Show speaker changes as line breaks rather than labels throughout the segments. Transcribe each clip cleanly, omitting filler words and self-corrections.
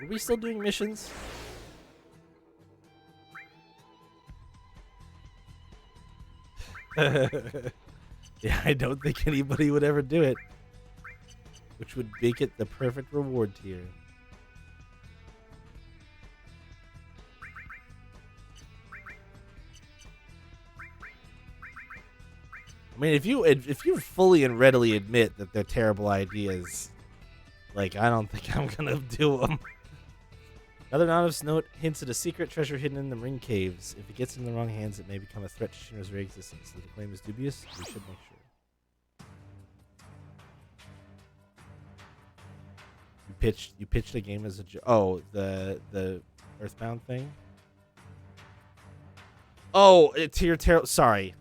Are we still doing missions? Yeah, I don't think anybody would ever do it. Which would make it the perfect reward tier. I mean, if you fully and readily admit that they're terrible ideas, like, I don't think I'm gonna do them. Another anonymous note hints at a secret treasure hidden in the ring caves. If it gets in the wrong hands, it may become a threat to Shinra's very existence. The claim is dubious. We should make sure. You pitched a game as a the Earthbound thing. Oh, it's your sorry.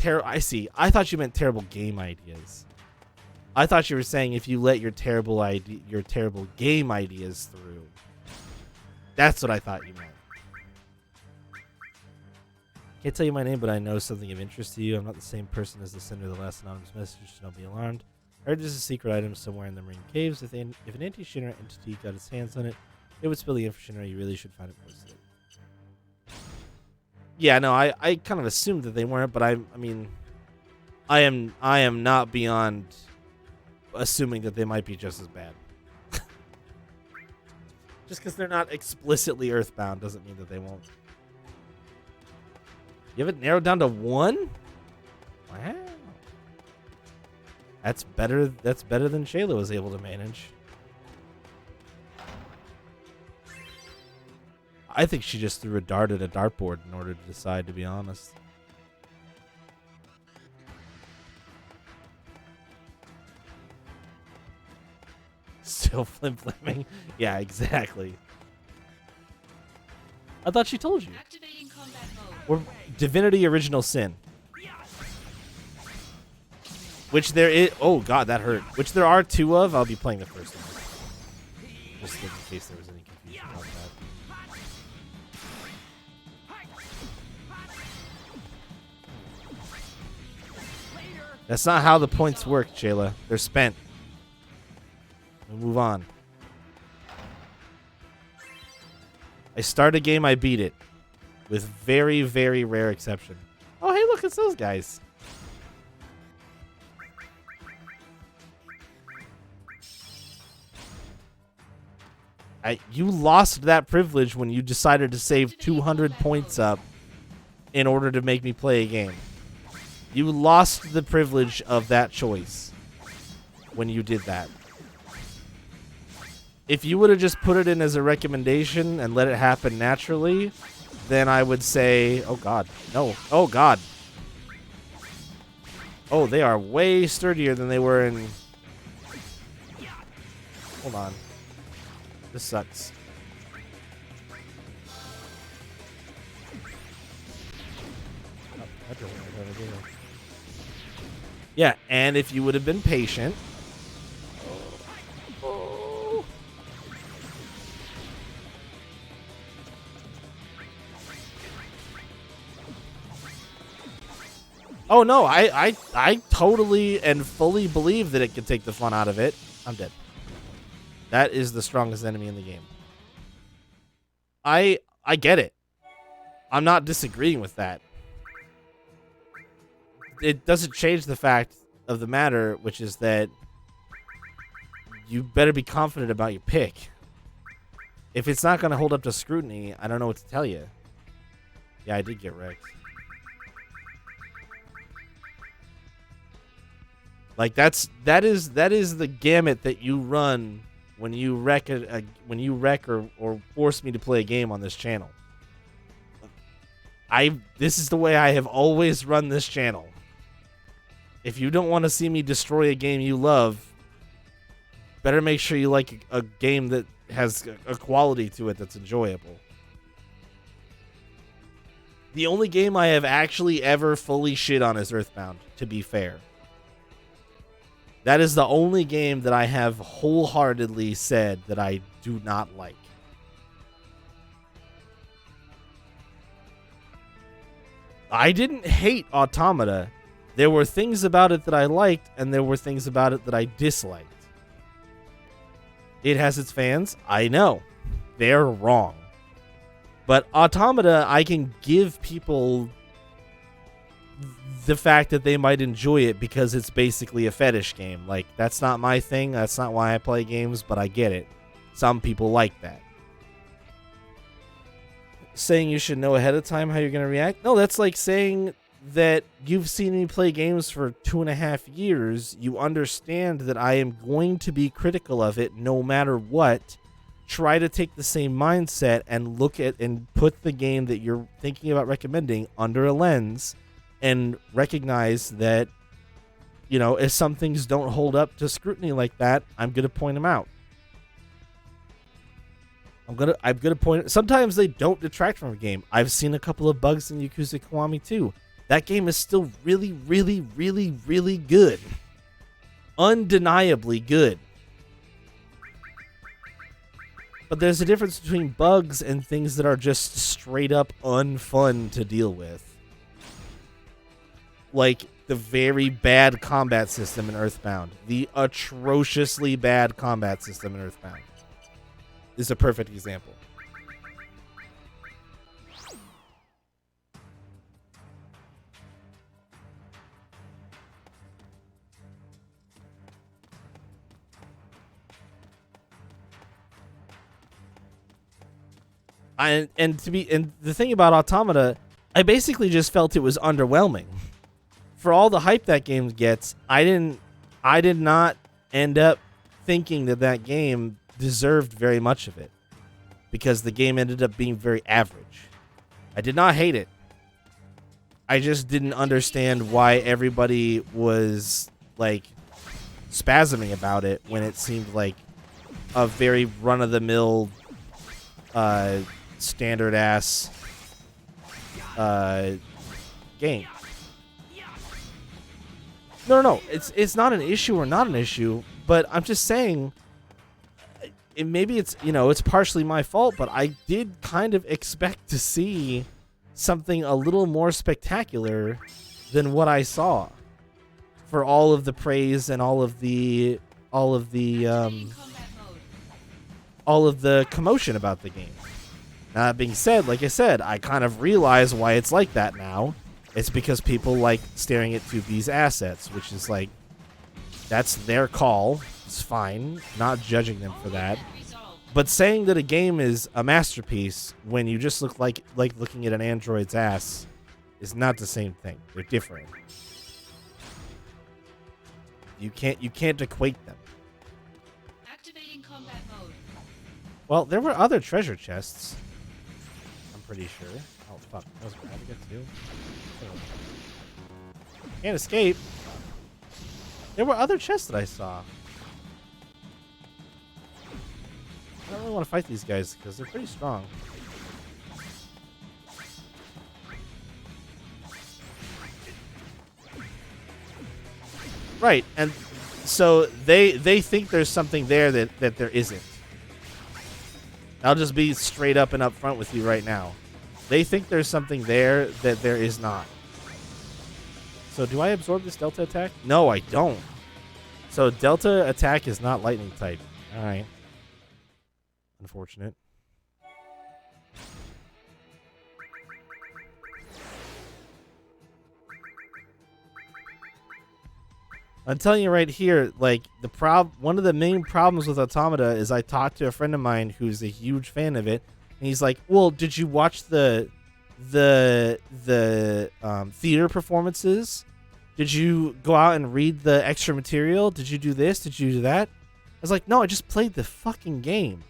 I see. I thought you meant terrible game ideas. I thought you were saying if you let your terrible game ideas through. That's what I thought you meant. Can't tell you my name, but I know something of interest to you. I'm not the same person as the sender of the last anonymous message, so don't be alarmed. I heard there's a secret item somewhere in the Ring Caves. If an anti-Shinra entity got its hands on it, it would spill the info for Shinra. You really should find it posted. Yeah, no, I kind of assumed that they weren't, but I mean, I am not beyond assuming that they might be just as bad. Just because they're not explicitly Earthbound doesn't mean that they won't. You have it narrowed down to 1? Wow. That's better than Shayla was able to manage. I think she just threw a dart at a dartboard in order to decide, to be honest. Still flim-flamming? Yeah, exactly. I thought she told you.
Activating combat mode.
Or Divinity Original Sin. Which there is... Oh, God, that hurt. Which there are 2 of. I'll be playing the first one. Just in case there was any confusion about that. That's not how the points work, Jayla. They're spent. We'll move on. I start a game, I beat it. With very, very rare exception. Oh, hey, look, it's those guys. You lost that privilege when you decided to save 200 points up in order to make me play a game. You lost the privilege of that choice when you did that. If you would have just put it in as a recommendation and let it happen naturally, then I would say, oh God, no, oh God. Oh, they are way sturdier than they were in... Hold on. This sucks. Oh, that doesn't work out either. Yeah, and if you would have been patient... Oh no, I totally and fully believe that it can take the fun out of it. I'm dead. That is the strongest enemy in the game. I get it. I'm not disagreeing with that. It doesn't change the fact of the matter, which is that you better be confident about your pick. If it's not going to hold up to scrutiny, I don't know what to tell you. Yeah, I did get wrecked. Like that is the gamut that you run when you wreck or force me to play a game on this channel. This is the way I have always run this channel. If you don't want to see me destroy a game you love, better make sure you like a game that has a quality to it that's enjoyable. The only game I have actually ever fully shit on is Earthbound, to be fair. That is the only game that I have wholeheartedly said that I do not like. I didn't hate Automata. There were things about it that I liked, and there were things about it that I disliked. It has its fans, I know. they're wrong. But Automata, I can give people the fact that they might enjoy it because it's basically a fetish game. Like, that's not my thing. That's not why I play games, but I get it. Some people like that. Saying you should know ahead of time how you're going to react? No, that's like saying that you've seen me play games for 2.5 years. You understand that I am going to be critical of it no matter what. Try to take the same mindset and look at and put the game that you're thinking about recommending under a lens and recognize that, you know, if some things don't hold up to scrutiny like that, I'm going to point them out. I'm gonna point. Sometimes they don't detract from a game. I've seen a couple of bugs in Yakuza Kiwami 2. That game is still really, really, really, really good. Undeniably good. But there's a difference between bugs and things that are just straight up unfun to deal with. Like the very bad combat system in Earthbound. The atrociously bad combat system in Earthbound is a perfect example. And the thing about Automata, I basically just felt it was underwhelming. For all the hype that game gets, I did not end up thinking that game deserved very much of it, because the game ended up being very average. I did not hate it. I just didn't understand why everybody was like spasming about it when it seemed like a very run-of-the-mill standard ass game. No. It's not an issue or not an issue, but I'm just saying, maybe it's, you know, it's partially my fault, but I did kind of expect to see something a little more spectacular than what I saw, for all of the praise and all of the commotion about the game. Now, that being said, like I said, I kind of realize why it's like that now. It's because people like staring at 2B's assets, which is like, that's their call. It's fine. Not judging them for that. But saying that a game is a masterpiece when you just look like looking at an android's ass is not the same thing. They're different. You can't equate them.
Activating combat mode.
Well, there were other treasure chests. I'm pretty sure. Oh fuck, that was bad to get to. Can't escape. There were other chests that I saw. I don't really want to fight these guys because they're pretty strong. Right, and so they think there's something there that there isn't. I'll just be straight up and up front with you right now. They think there's something there that there is not. So do I absorb this Delta attack? No, I don't. So Delta attack is not lightning type. All right. Unfortunate. I'm telling you right here, like, one of the main problems with Automata is I talked to a friend of mine who's a huge fan of it, and he's like, "Well, did you watch the theater performances? Did you go out and read the extra material? Did you do this? Did you do that?" I was like, "No, I just played the fucking game."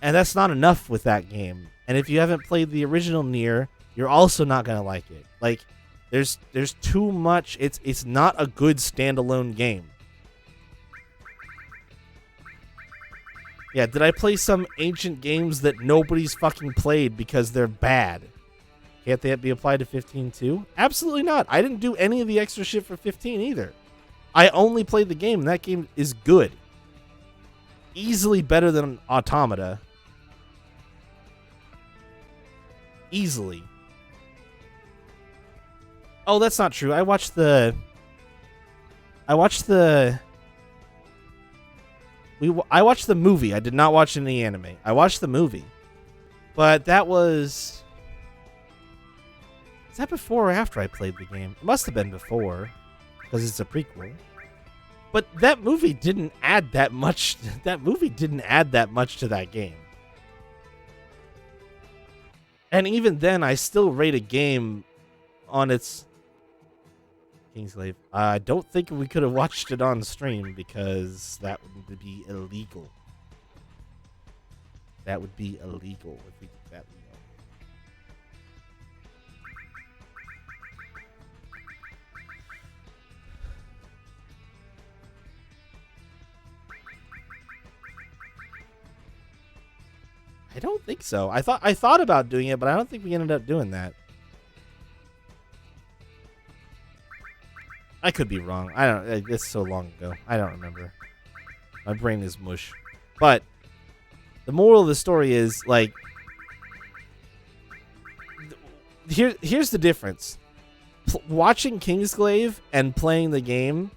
And that's not enough with that game. And if you haven't played the original Nier, you're also not gonna like it. Like, there's too much. It's not a good standalone game. Yeah, did I play some ancient games that nobody's fucking played because they're bad? Can't they be applied to 15 too? Absolutely not. I didn't do any of the extra shit for 15 either. I only played the game, and that game is good. Easily better than Automata. Easily. Oh, that's not true. I watched the I watched the movie. I did not watch any anime. I watched the movie, but that was. Is that before or after I played the game? It must have been before, because it's a prequel. But that movie didn't add that much. That movie didn't add that much to that game. And even then, I still rate a game on its Kingslave. I don't think we could have watched it on stream because that would be illegal. That would be illegal if we did that. I don't think so. I thought about doing it, but I don't think we ended up doing that. I could be wrong. I don't. It's so long ago. I don't remember. My brain is mush. But the moral of the story is like, here's the difference. Watching Kingsglaive and playing the game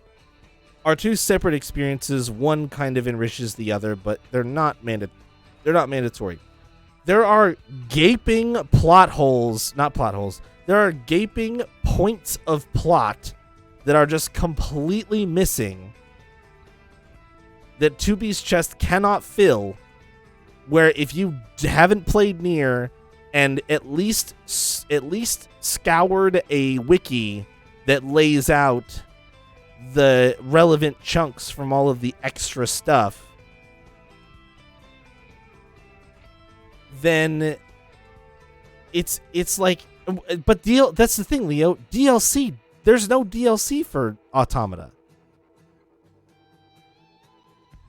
are two separate experiences. One kind of enriches the other, but they're not mandatory. There are gaping plot holes, not plot holes. There are gaping points of plot that are just completely missing that 2B's chest cannot fill, where if you haven't played Nier and at least scoured a wiki that lays out the relevant chunks from all of the extra stuff, then it's like, but that's the thing, Leo. DLC, there's no DLC for Automata.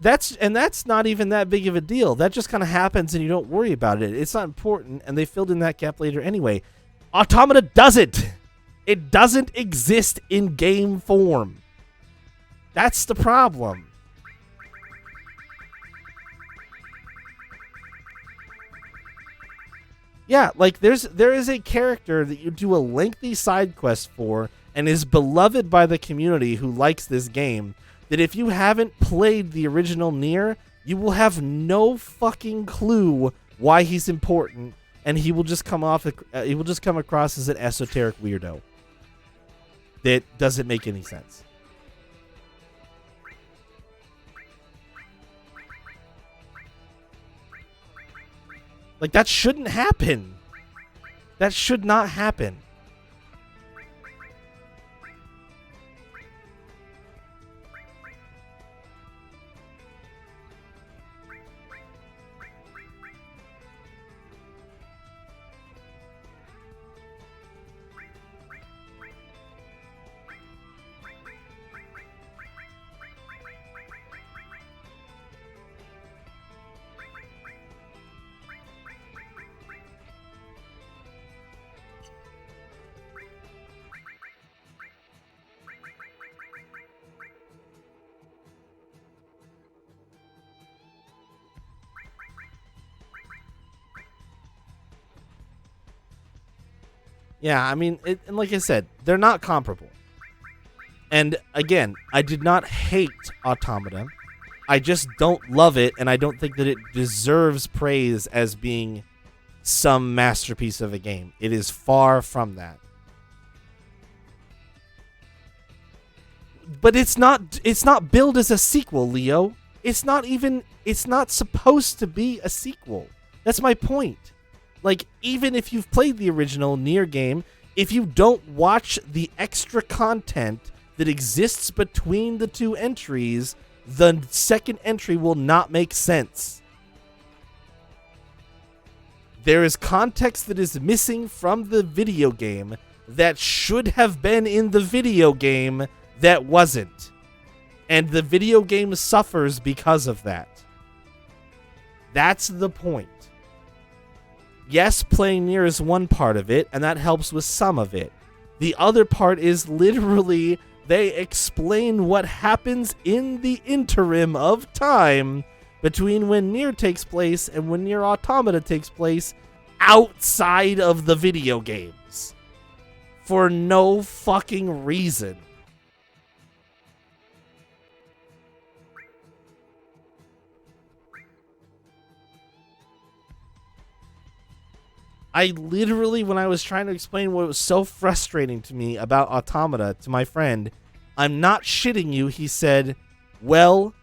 That's not even that big of a deal. That just kind of happens and you don't worry about it. It's not important, and they filled in that gap later anyway. Automata doesn't. It doesn't exist in game form. That's the problem. Yeah, like there is a character that you do a lengthy side quest for and is beloved by the community who likes this game, that if you haven't played the original Nier, you will have no fucking clue why he's important, and he will just come across as an esoteric weirdo that doesn't make any sense. Like, that shouldn't happen. That should not happen. Yeah, I mean, and like I said, they're not comparable. And again, I did not hate Automata. I just don't love it, and I don't think that it deserves praise as being some masterpiece of a game. It is far from that. But it's not billed as a sequel, Leo. It's not supposed to be a sequel. That's my point. Like, even if you've played the original Nier game, if you don't watch the extra content that exists between the two entries, the second entry will not make sense. There is context that is missing from the video game that should have been in the video game that wasn't. And the video game suffers because of that. That's the point. Yes, playing Nier is one part of it, and that helps with some of it. The other part is literally they explain what happens in the interim of time between when Nier takes place and when Nier Automata takes place outside of the video games. For no fucking reason. I literally, when I was trying to explain what was so frustrating to me about Automata to my friend, I'm not shitting you, he said, well,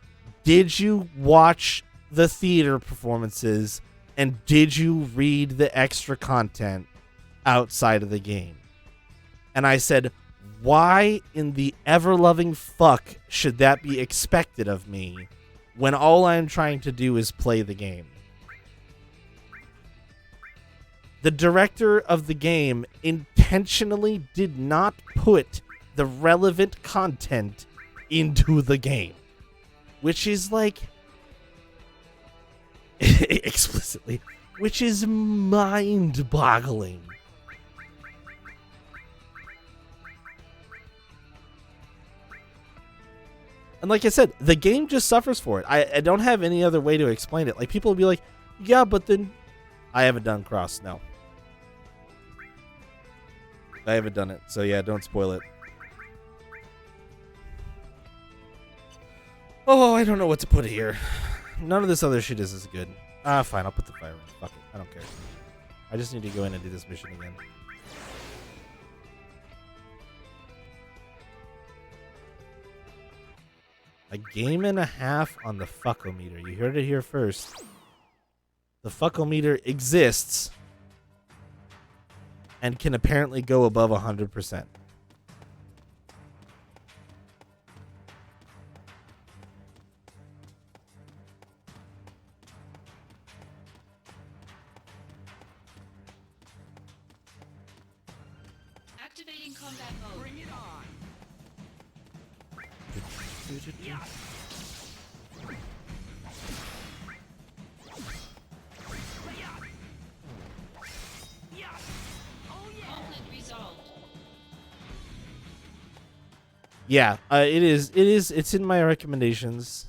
did you watch the theater performances and did you read the extra content outside of the game? And I said, why in the ever-loving fuck should that be expected of me when all I'm trying to do is play the game? The director of the game intentionally did not put the relevant content into the game, which is like explicitly, which is mind-boggling. And like I said, the game just suffers for it. I don't have any other way to explain it. Like, people will be like, yeah, but then I haven't done Cross, no. I haven't done it, so yeah, don't spoil it. Oh, I don't know what to put here. None of this other shit is as good. Ah, fine, I'll put the fire in. Fuck it, I don't care. I just need to go in and do this mission again. A game and a half on the fuckometer. You heard it here first. The fuckometer exists and can apparently go above 100%.
Activating combat mode. Bring it on. Conflict resolved.
Yeah, it's in my recommendations.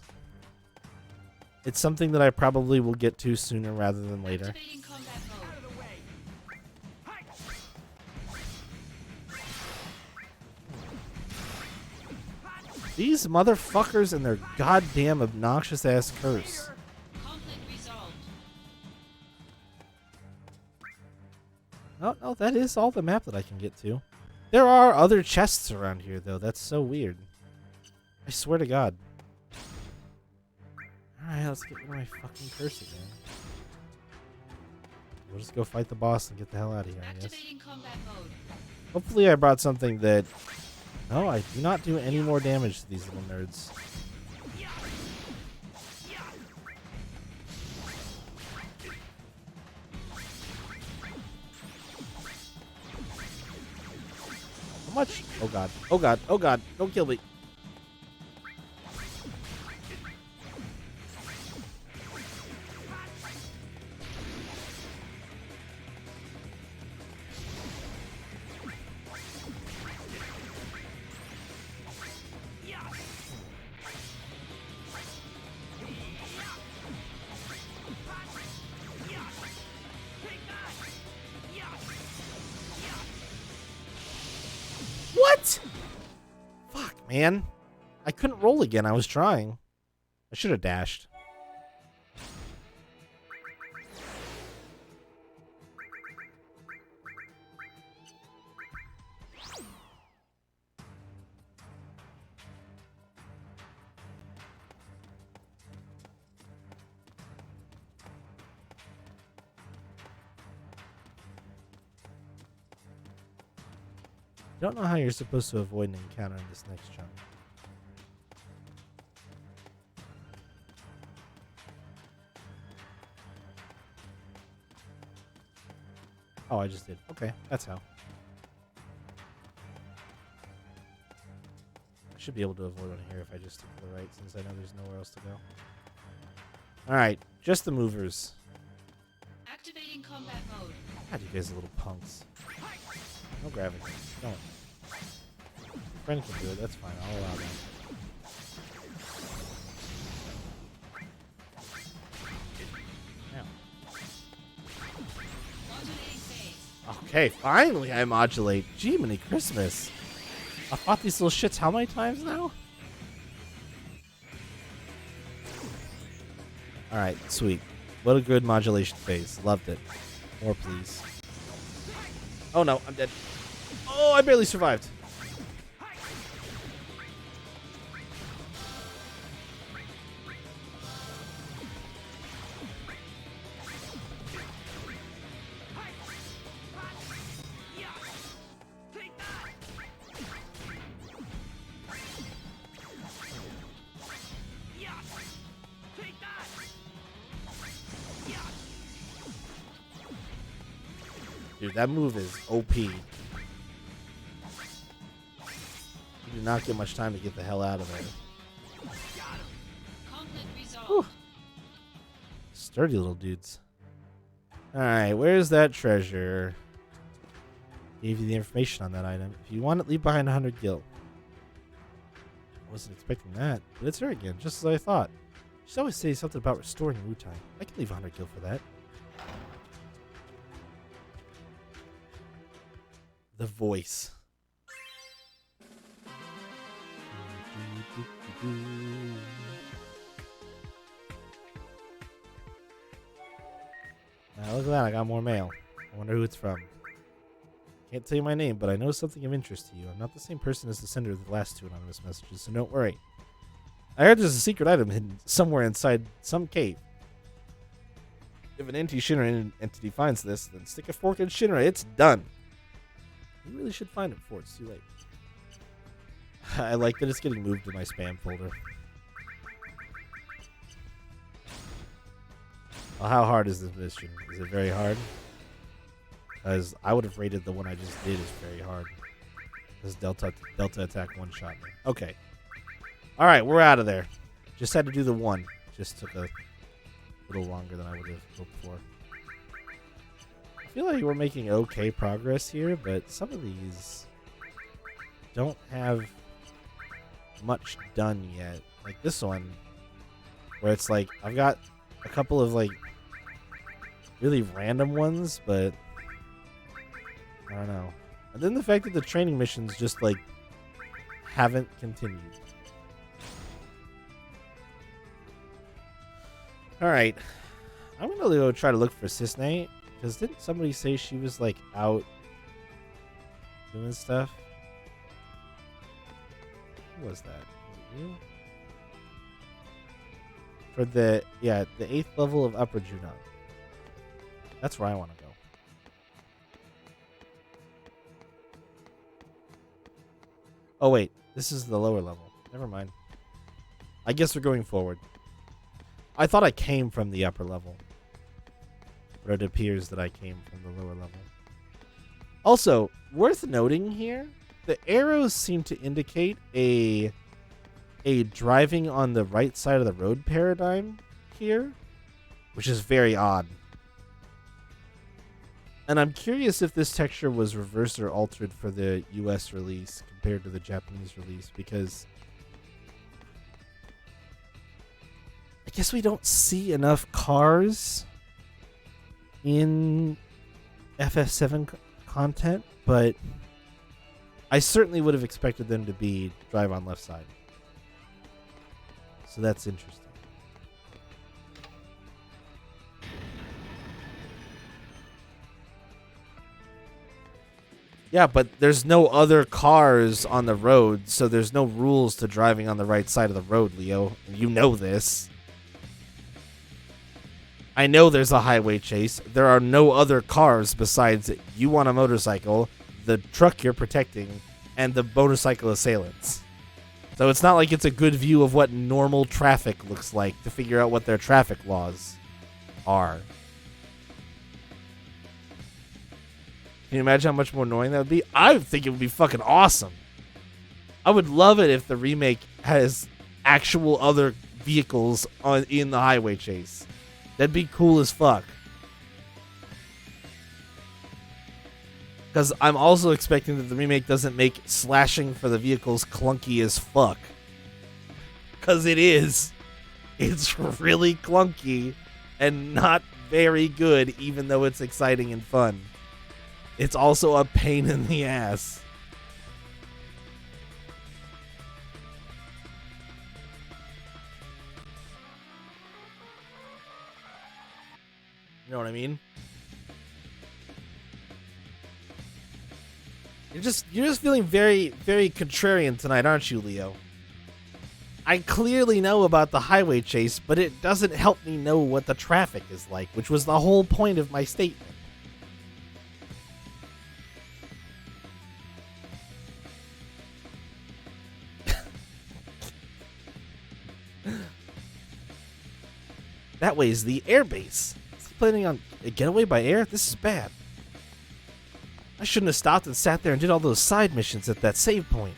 It's something that I probably will get to sooner rather than later.
Activating combat mode.
These motherfuckers and their goddamn obnoxious ass curse.
Conflict resolved.
Oh, that is all the map that I can get to. There are other chests around here, though. That's so weird. I swear to God. Alright, let's get rid of my fucking curse again. We'll just go fight the boss and get the hell out of here, I guess.
Activating combat mode.
Hopefully I brought something that... No, I do not do any more damage to these little nerds. How much? Oh god. Oh god. Oh god. Don't kill me. What? Fuck, man. I couldn't roll again. I was trying. I should have dashed. Don't know how you're supposed to avoid an encounter in this next chunk. Oh, I just did. Okay, that's how. I should be able to avoid one here if I just stick to the right, since I know there's nowhere else to go. Alright, just the movers.
Activating combat mode.
God, you guys are little punks. No gravity. Don't. Friend can do it. That's fine. I'll allow that. Now.
Modulating phase.
Okay, finally I modulate. Gee, many Christmas. I fought these little shits how many times now? Alright, sweet. What a good modulation phase. Loved it. More, please. Oh no, I'm dead. Oh, I barely survived. Dude, that move is OP. You do not get much time to get the hell out of there.
Conflict resolved.
Whew. Sturdy little dudes. Alright, where's that treasure? Gave you the information on that item. If you want it, leave behind 100 gil. Wasn't expecting that, but it's her again, just as I thought. She's always saying something about restoring Wu-Tai. I can leave 100 gil for that. The voice. Now look at that, I got more mail. I wonder who it's from. Can't tell you my name, but I know something of interest to you. I'm not the same person as the sender of the last 2 anonymous messages, so don't worry. I heard there's a secret item hidden somewhere inside some cave. If an anti-Shinra entity finds this, then stick a fork in Shinra. It's done. You really should find it before it's too late. I like that it's getting moved to my spam folder. Well, how hard is this mission? Is it very hard? Because I would have rated the one I just did as very hard. This Delta attack one-shot me. Okay. Alright, we're out of there. Just had to do the one. Just took a little longer than I would have hoped for. I feel like we're making okay progress here, but some of these don't have much done yet. Like this one, where it's like, I've got a couple of like really random ones, but I don't know. And then the fact that the training missions just like haven't continued. Alright. I'm gonna go try to look for Cisne, because didn't somebody say she was like out doing stuff? Who was that? Was it you? For the 8th level of Upper Junon. That's where I want to go. Oh wait, this is the lower level. Never mind. I guess we're going forward. I thought I came from the upper level, but it appears that I came from the lower level. Also, worth noting here, the arrows seem to indicate a driving on the right side of the road paradigm here, which is very odd. And I'm curious if this texture was reversed or altered for the US release compared to the Japanese release, because I guess we don't see enough cars in FF7 content, but I certainly would have expected them to be drive on left side. So that's interesting. Yeah, but there's no other cars on the road, so there's no rules to driving on the right side of the road, Leo. You know this. I know there's a highway chase. There are no other cars besides you on a motorcycle, the truck you're protecting, and the motorcycle assailants. So it's not like it's a good view of what normal traffic looks like to figure out what their traffic laws are. Can you imagine how much more annoying that would be? I would think it would be fucking awesome. I would love it if the remake has actual other vehicles in the highway chase. That'd be cool as fuck. Because I'm also expecting that the remake doesn't make slashing for the vehicles clunky as fuck. Because it is. It's really clunky and not very good, even though it's exciting and fun. It's also a pain in the ass. You know what I mean? You're just feeling very, very contrarian tonight, aren't you, Leo? I clearly know about the highway chase, but it doesn't help me know what the traffic is like, which was the whole point of my statement. That way is the airbase. Is he planning on a getaway by air? This is bad. I shouldn't have stopped and sat there and did all those side missions at that save point.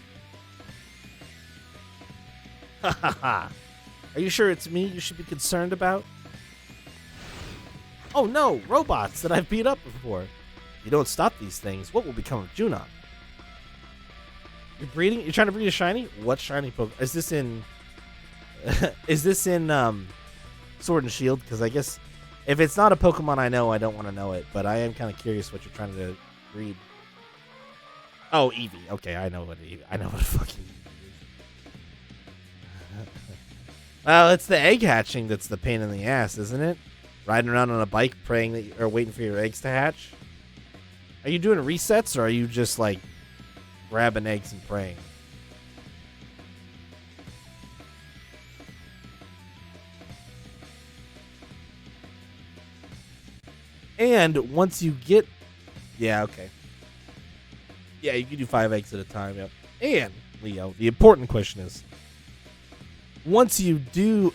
Ha ha ha. Are you sure it's me you should be concerned about? Oh no, robots that I've beat up before. If you don't stop these things, what will become of Junon? You're breeding? You're trying to breed a shiny? What shiny Pokemon? Is this in... is this in, Sword and Shield? Because I guess if it's not a Pokemon I know, I don't want to know it. But I am kind of curious what you're trying to breed. Oh, Eevee. Okay, I know what Eevee. I know what fucking Eevee is. Well, it's the egg hatching that's the pain in the ass, isn't it? Riding around on a bike, praying that or waiting for your eggs to hatch. Are you doing resets, or are you just like grabbing eggs and praying? And once you get... Yeah, okay. Yeah, you can do 5 eggs at a time, yep. And, Leo, the important question is, once you do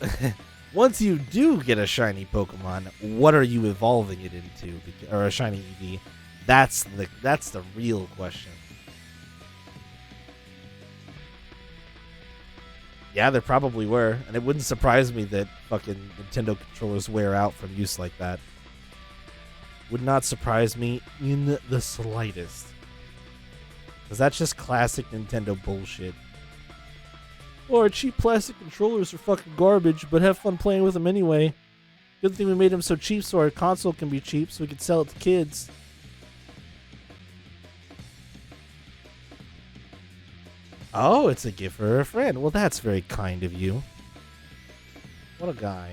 once you do get a shiny Pokemon, what are you evolving it into? Or a shiny EV? That's the real question. Yeah, there probably were, and it wouldn't surprise me that fucking Nintendo controllers wear out from use like that. Would not surprise me in the slightest. Because that's just classic Nintendo bullshit. Or cheap plastic controllers are fucking garbage, but have fun playing with them anyway. Good thing we made them so cheap so our console can be cheap so we can sell it to kids. Oh, it's a gift for a friend. Well, that's very kind of you. What a guy.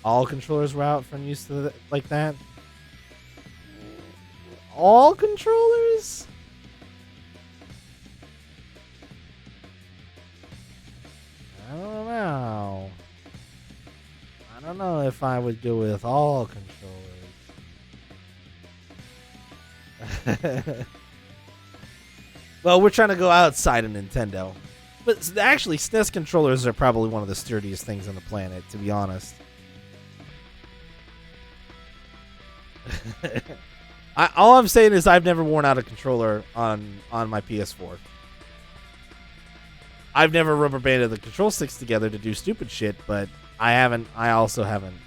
All controllers were out from use to like that? All controllers? I don't know. I don't know if I would go with all controllers. Well, we're trying to go outside of Nintendo. But actually, SNES controllers are probably one of the sturdiest things on the planet, to be honest. All I'm saying is I've never worn out a controller on my PS4. I've never rubber banded the control sticks together to do stupid shit, but I also haven't.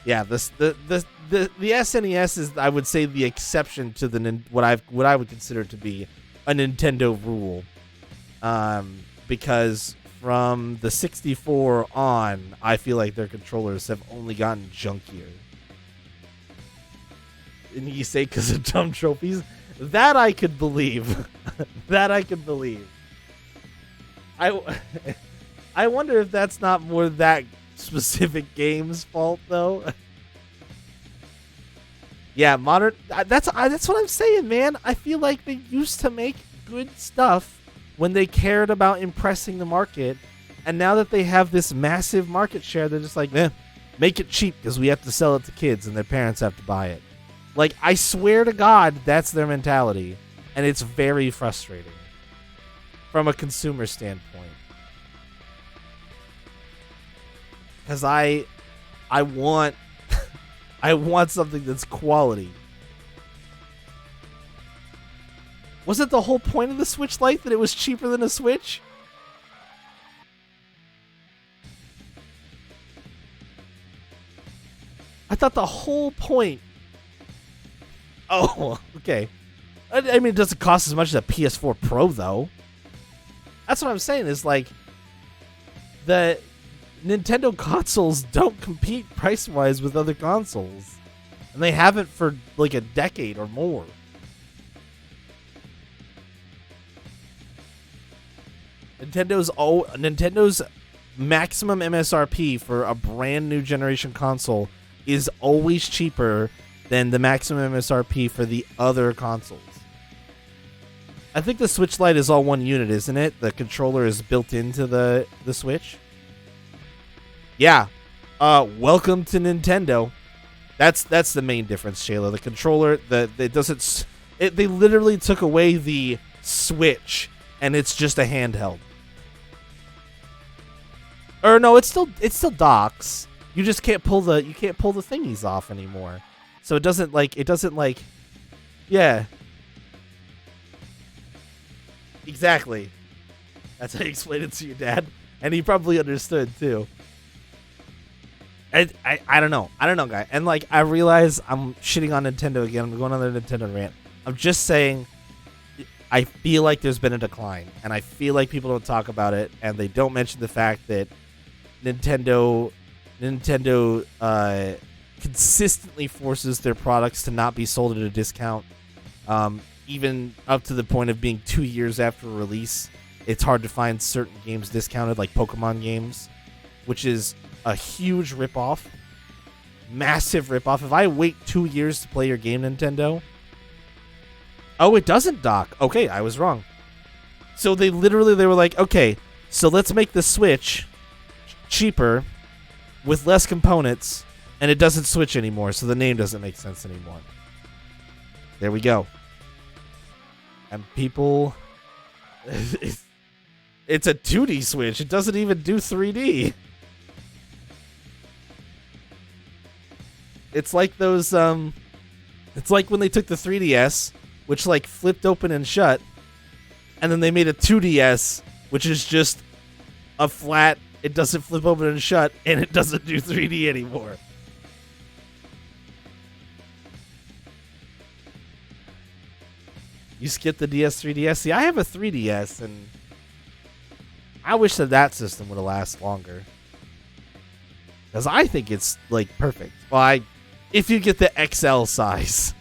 Yeah, the SNES is, I would say, the exception to the what I would consider to be a Nintendo rule, because from the 64 on, I feel like their controllers have only gotten junkier. And you say because of dumb trophies? That I could believe. That I could believe. I wonder if that's not more that specific game's fault, though. Yeah, modern... That's what I'm saying, man. I feel like they used to make good stuff when they cared about impressing the market. And now that they have this massive market share, they're just like, make it cheap because we have to sell it to kids and their parents have to buy it. Like, I swear to God, that's their mentality. And it's very frustrating from a consumer standpoint. Because I want... I want something that's quality. Wasn't the whole point of the Switch Lite that it was cheaper than a Switch? I thought the whole point... Oh, okay. I mean, it doesn't cost as much as a PS4 Pro, though. That's what I'm saying, is like... The Nintendo consoles don't compete price-wise with other consoles. And they haven't for like a decade or more. Nintendo's maximum MSRP for a brand new generation console is always cheaper than the maximum MSRP for the other consoles. I think the Switch Lite is all one unit, isn't it? The controller is built into the Switch. Yeah. Welcome to Nintendo. That's the main difference, Shayla. The controller, it doesn't. They literally took away the Switch, and it's just a handheld. Or no, it still docks. You just can't pull the thingies off anymore. So it doesn't like yeah. Exactly. That's how you explained it to your dad, and he probably understood too. I don't know. I don't know, guy. And like I realize I'm shitting on Nintendo again. I'm going on the Nintendo rant. I'm just saying I feel like there's been a decline, and I feel like people don't talk about it, and they don't mention the fact that Nintendo consistently forces their products to not be sold at a discount, even up to the point of being 2 years after release. It's hard to find certain games discounted, like Pokemon games, which is a huge ripoff, massive ripoff. If I wait 2 years to play your game, Nintendo. Oh, it doesn't dock. Okay, I was wrong. So they were like, okay, so let's make the Switch cheaper with less components, and it doesn't switch anymore, so the name doesn't make sense anymore. There we go. And people, it's a 2D Switch. It doesn't even do 3D. It's like those, it's like when they took the 3DS, which like flipped open and shut, and then they made a 2DS, which is just a flat, it doesn't flip open and shut, and it doesn't do 3D anymore. You skip the DS, 3DS. See, I have a 3DS, and I wish that system would have lasted longer. Because I think it's, like, perfect. Well, if you get the XL size.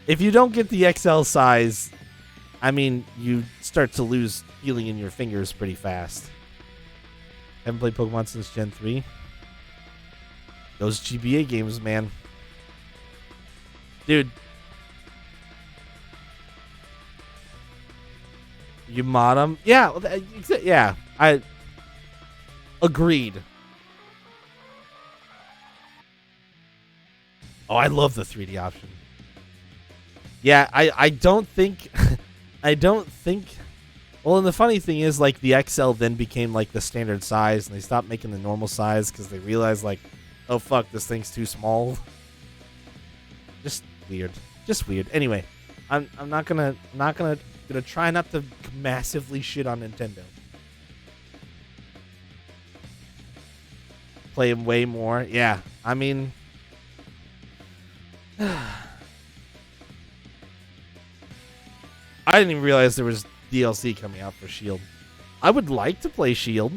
If you don't get the XL size, I mean, you start to lose feeling in your fingers pretty fast. Haven't played Pokemon since Gen 3. Those GBA games, man. Dude. You mod them? Yeah, yeah. I agreed. Oh, I love the 3D option. Yeah, I don't think I don't think. Well, and the funny thing is, like, the XL then became like the standard size, and they stopped making the normal size because they realized, like, oh fuck, this thing's too small. Just weird. Just weird. Anyway, I'm not gonna try not to massively shit on Nintendo. Play them way more. Yeah, I mean, I didn't even realize there was DLC coming out for Shield. I would like to play Shield,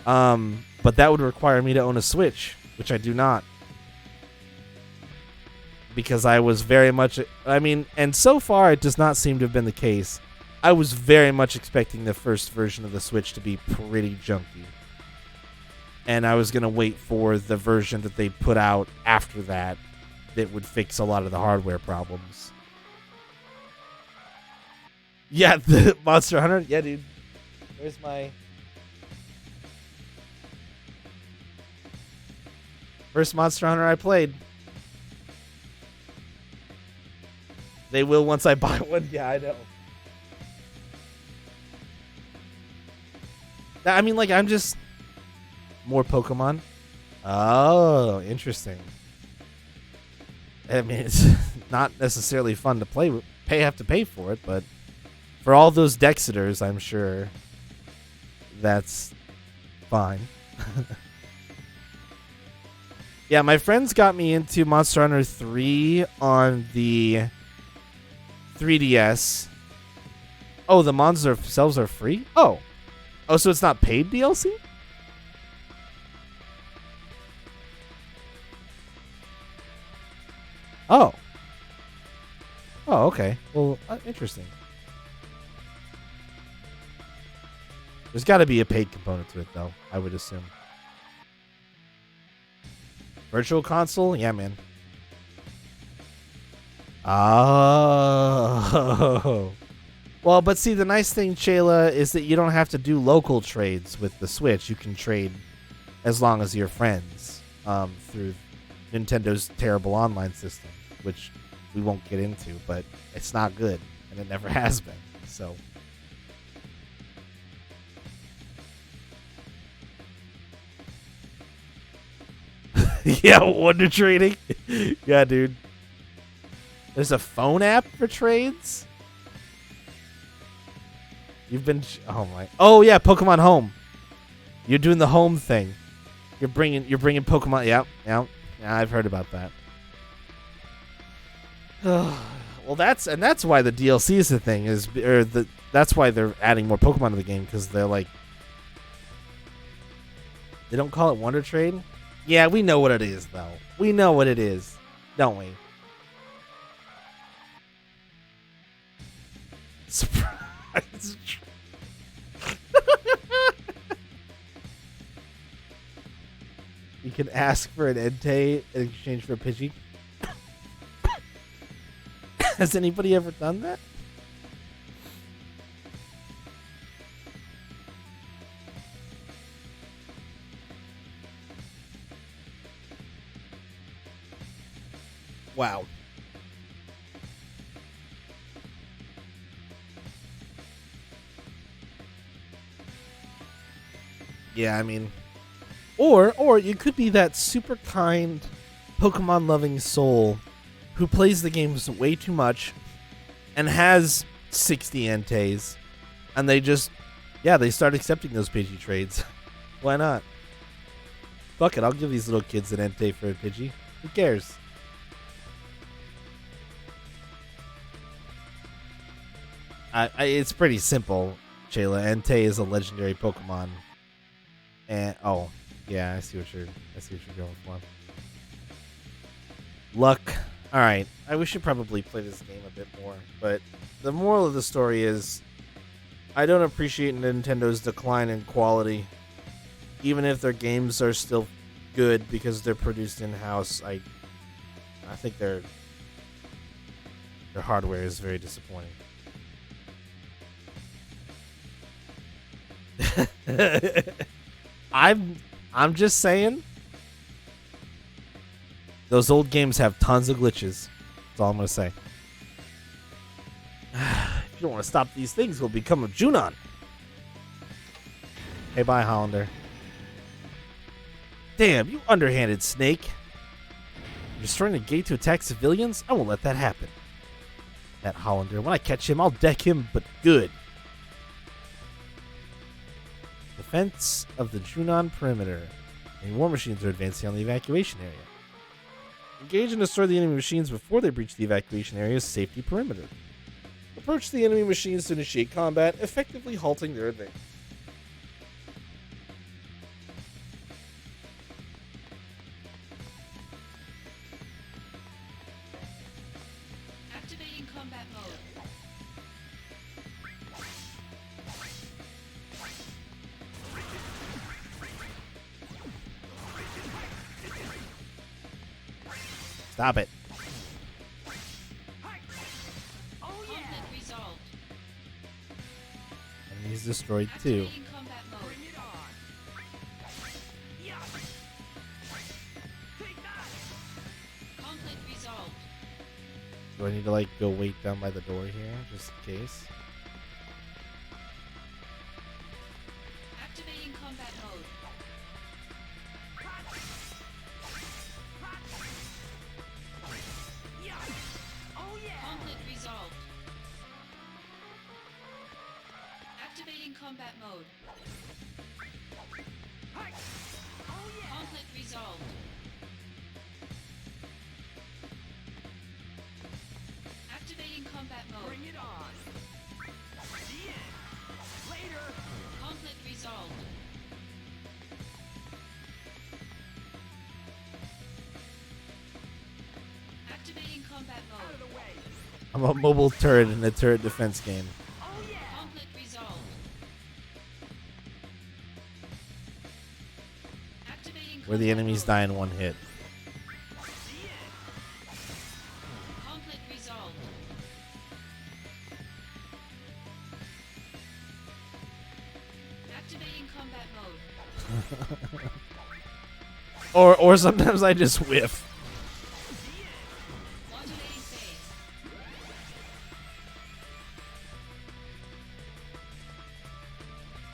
but that would require me to own a Switch, which I do not. Because I was very much, I mean, and so far it does not seem to have been the case. I was very much expecting the first version of the Switch to be pretty junky. And I was going to wait for the version that they put out after that would fix a lot of the hardware problems. Yeah, the Monster Hunter? Yeah, dude. Where's my first Monster Hunter I played? They will once I buy one. Yeah, I know. I mean, like, I'm just more Pokemon. Oh, interesting. I mean, it's not necessarily fun to play with. Have to pay for it, but for all those Dexiters, I'm sure that's fine. Yeah, my friends got me into Monster Hunter 3 on the 3DS. Oh, the mods themselves are free? Oh, so it's not paid DLC? Oh. Oh, okay. Well, interesting. There's got to be a paid component to it, though, I would assume. Virtual console? Yeah, man. Oh. Well, but see, the nice thing, Chayla, is that you don't have to do local trades with the Switch. You can trade as long as you're friends through Nintendo's terrible online system, which we won't get into, but it's not good, and it never has been. So, yeah, Wonder Trading. Yeah, dude. There's a phone app for trades. You've been. Oh my. Oh yeah, Pokemon Home. You're doing the home thing. You're bringing Pokemon. Yep. Yeah, I've heard about that. Well, that's why the DLC is the thing that's why they're adding more Pokemon to the game, because they're like, they don't call it Wonder Trade. Yeah, we know what it is though. We know what it is, don't we? Surprise. You can ask for an Entei in exchange for a Pidgey. Has anybody ever done that? Wow. Yeah, I mean, or you could be that super kind, Pokemon loving soul who plays the games way too much and has 60 Enteis, and they start accepting those Pidgey trades. Why not? Fuck it, I'll give these little kids an Entei for a Pidgey. Who cares? It's pretty simple, Chayla. Entei is a legendary Pokemon. And yeah, I see what you're going for. Luck. Alright, we should probably play this game a bit more, but the moral of the story is I don't appreciate Nintendo's decline in quality. Even if their games are still good because they're produced in-house, I think their hardware is very disappointing. I'm just saying, those old games have tons of glitches. That's all I'm gonna say. If you don't want to stop these things, we'll become a Junon. Hey, bye, Hollander. Damn, you underhanded snake. You're destroying the gate to attack civilians? I won't let that happen. That Hollander, when I catch him, I'll deck him, but good. Defense of the Junon perimeter. Any war machines are advancing on the evacuation area. Engage and destroy the enemy machines before they breach the evacuation area's safety perimeter. Approach the enemy machines to initiate combat, effectively halting their advance.
Activating combat mode.
Stop it.
Conflict resolved.
And he's destroyed too.
Activating combat mode. Conflict resolved.
Do I need to go wait down by the door here, just in case?
Activating combat mode. Conflict resolved. Activating combat mode. Conflict resolved. Activating combat mode. Bring it on. Later. Conflict resolved. Activating combat mode. Out of the way.
I'm a mobile turret in a turret defense game.
Conflict resolved. Activating
Where the
combat
enemies
mode.
die in one hit.
Conflict resolved. Activating combat mode.
Or sometimes I just whiff.
Modulating phase.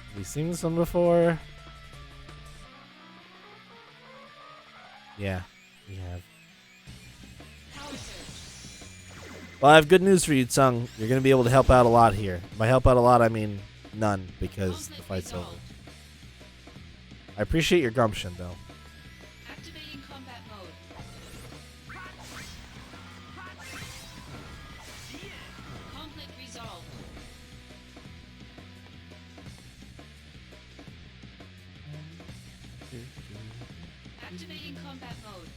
Have we seen this one before? Yeah, we have.
Power surge.
Well, I have good news for you, Tsung. You're going to be able to help out a lot here. By help out a lot, I mean none, because the
Conflict
fight's over.
resolved.
I appreciate your gumption, though.
Activating combat mode. Conflict resolved. Activating combat mode.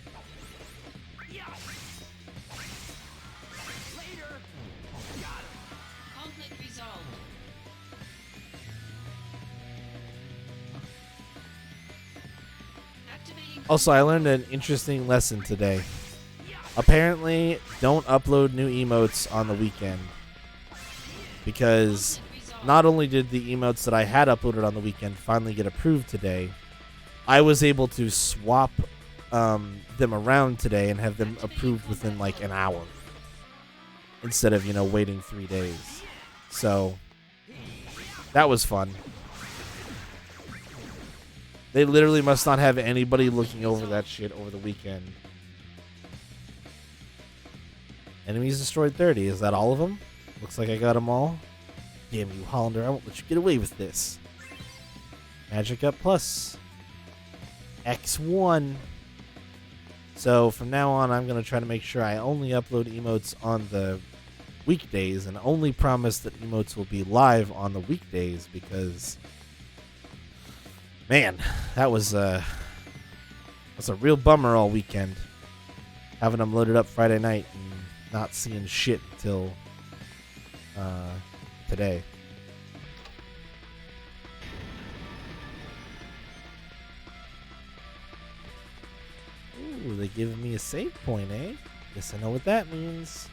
Conflict resolved. Activating.
Also, I learned an interesting lesson today. Apparently, don't upload new emotes on the weekend. Because
Conflict resolved.
not only did the emotes that I had uploaded on the weekend finally get approved today, I was able to swap them around today and have them approved within like an hour. Instead of, waiting 3 days. So, that was fun. They literally must not have anybody looking over that shit over the weekend. Enemies destroyed 30. Is that all of them? Looks like I got them all. Damn you, Hollander. I won't let you get away with this. Magic up plus. X1. So from now on, I'm going to try to make sure I only upload emotes on the weekdays and only promise that emotes will be live on the weekdays because, man, that's a real bummer all weekend. Having them loaded up Friday night and not seeing shit until today. Ooh, they giving me a save point, eh? Guess I know what that means.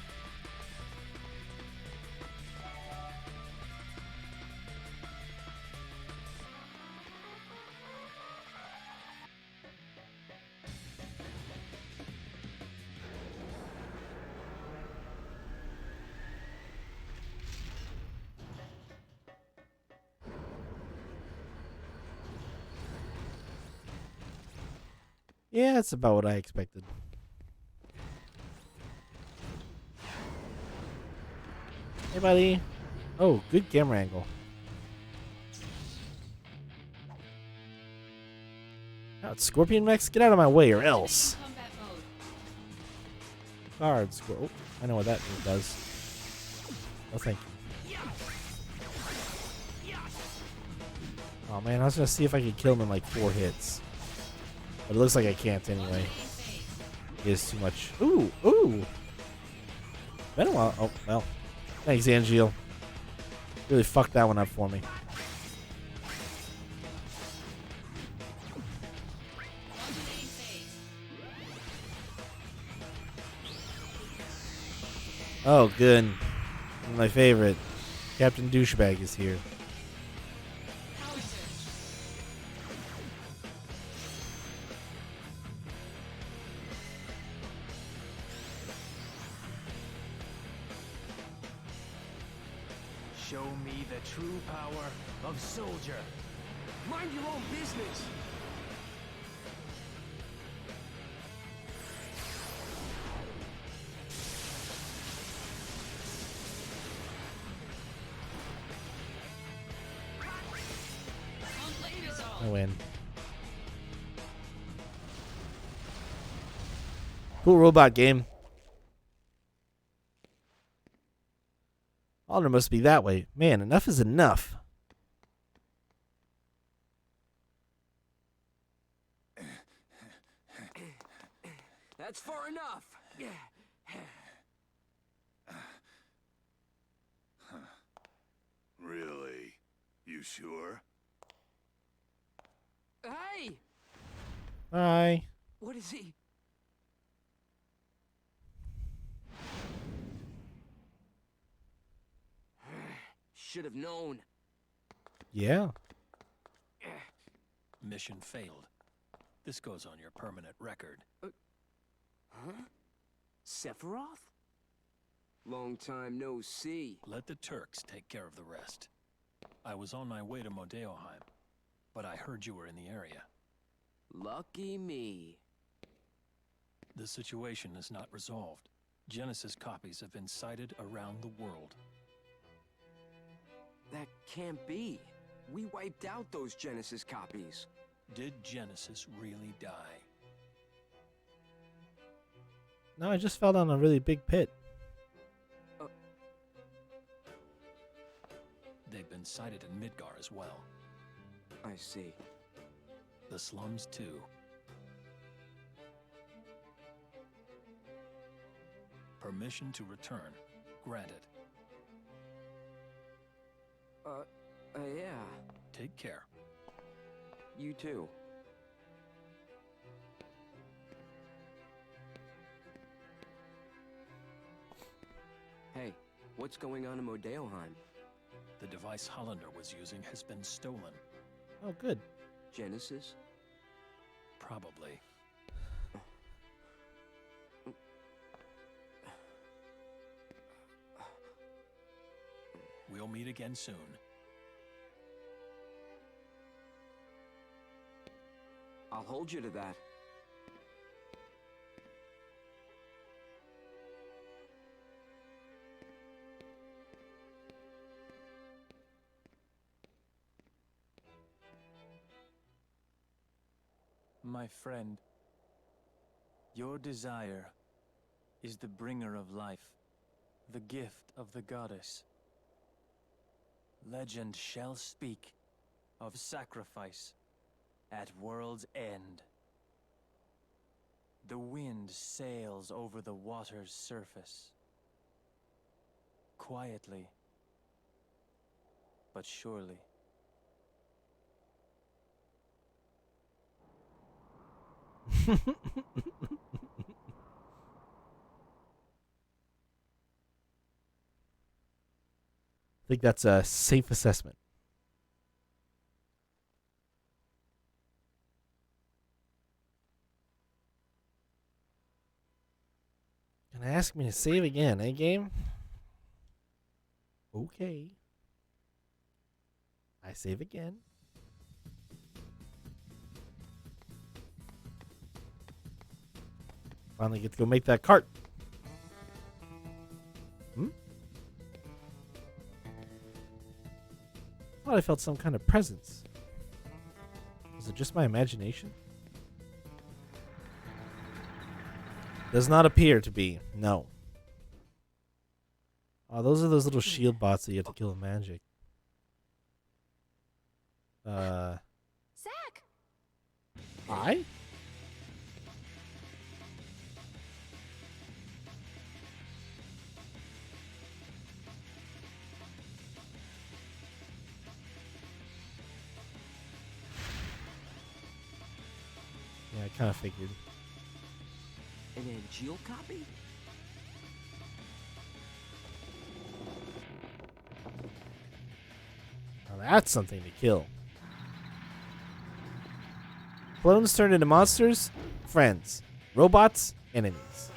Yeah, that's about what I expected. Hey, buddy. Oh, good camera angle. Oh, it's Scorpion Mechs, get out of my way or else.
Combat mode.
Guard score. Oh, I know what that move does. Oh, thank you. Oh man, I was gonna see if I could kill him in like 4 hits. But it looks like I can't anyway.
Modulating phase.
It is too much. Ooh, ooh. Been a while. Oh, well. Thanks, Angeal. Really fucked that one up for me.
Modulating phase.
Oh, good. My favorite. Captain Douchebag is here.
Power surge.
Show me the true power of soldier. Mind your own business.
Conflict resolved.
I win. Cool robot game. Alder must be that way. Man, enough is enough.
That's far enough.
Really? You sure?
Hey!
Bye.
What is he? Should have known.
Yeah.
Mission failed. This goes on your permanent record.
Huh? Sephiroth? Long time no see.
Let the Turks take care of the rest. I was on my way to Modeoheim, but I heard you were in the area.
Lucky me.
The situation is not resolved. Genesis copies have been sighted around the world.
That can't be. We wiped out those Genesis copies.
Did Genesis really die?
No, I just fell down a really big pit.
They've been sighted in Midgar as well.
I see.
The slums too. Permission to return. Granted.
Yeah.
Take care.
You too. Hey, what's going on in Modeoheim?
The device Hollander was using has been stolen.
Oh, good.
Genesis?
Probably. We'll meet again soon.
I'll hold you to that.
My friend, your desire is the bringer of life, the gift of the goddess. Legend shall speak of sacrifice at world's end. The wind sails over the water's surface, quietly, but surely.
I think that's a safe assessment. Gonna ask me to save again, eh, game? Okay. I save again. Finally get to go make that cart. I thought I felt some kind of presence. Was it just my imagination? Does not appear to be. No. Oh, those are those little shield bots that you have to kill with magic.
Zack!
Hi? Yeah, I kind of figured.
An Angeal copy?
Now that's something to kill. Clones turned into monsters, friends, robots, enemies.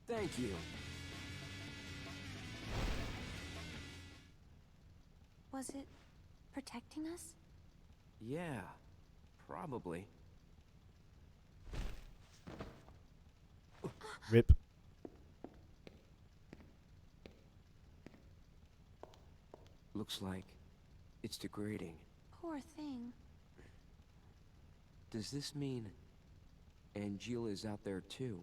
Thank you.
Was it protecting us?
Yeah, probably.
Rip.
Looks like it's degrading.
Poor thing.
Does this mean Angeal is out there too?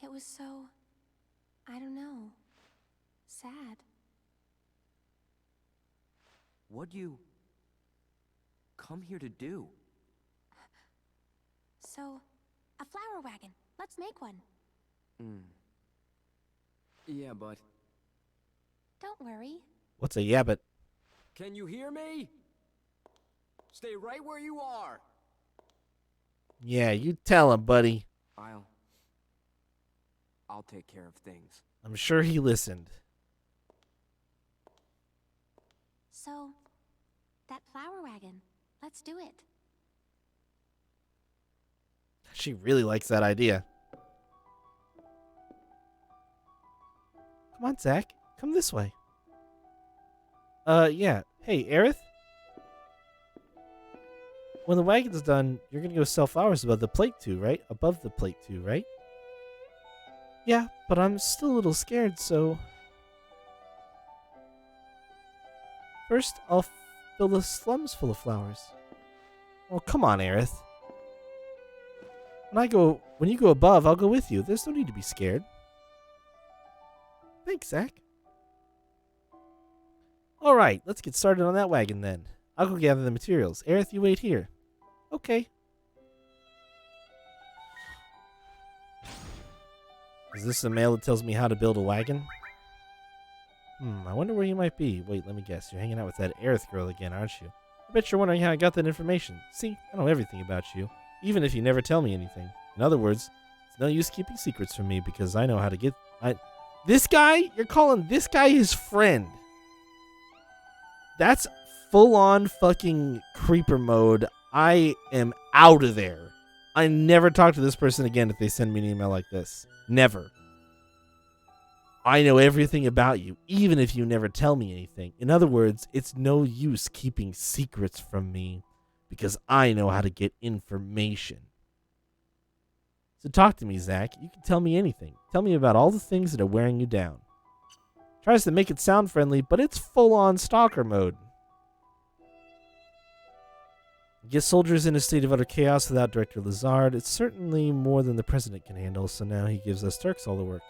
It was so, I don't know, sad.
What you... come here to do?
So, a flower wagon. Let's make one.
Yeah, but
Don't worry.
What's a yabbit?
can you hear me? Stay right where you are.
Yeah, you tell him, buddy.
I'll take care of things.
I'm sure he listened.
So, that flower wagon. Let's do it.
She really likes that idea. Come on, Zach. Come this way. Yeah. Hey, Aerith? When the wagon's done, you're gonna go sell flowers above the plate too, right? Above the plate too, right? Yeah, but I'm still a little scared, so... First, I'll fill the slums full of flowers. Oh, come on, Aerith. When you go above, I'll go with you. There's no need to be scared. Thanks, Zach. Alright, let's get started on that wagon then. I'll go gather the materials. Aerith, you wait here. Okay. Is this a mail that tells me how to build a wagon? I wonder where you might be. Wait, let me guess. You're hanging out with that Aerith girl again, aren't you? I bet you're wondering how I got that information. See, I know everything about you, even if you never tell me anything. In other words, it's no use keeping secrets from me because I know how to get... This guy? You're calling this guy his friend? That's full-on fucking creeper mode. I am out of there. I never talk to this person again if they send me an email like this. Never. I know everything about you, even if you never tell me anything. In other words, it's no use keeping secrets from me because I know how to get information. So talk to me, Zach. You can tell me anything. Tell me about all the things that are wearing you down. Tries to make it sound friendly, but it's full-on stalker mode. Get soldiers in a state of utter chaos without Director Lazard. It's certainly more than the president can handle, so now he gives us Turks all the work.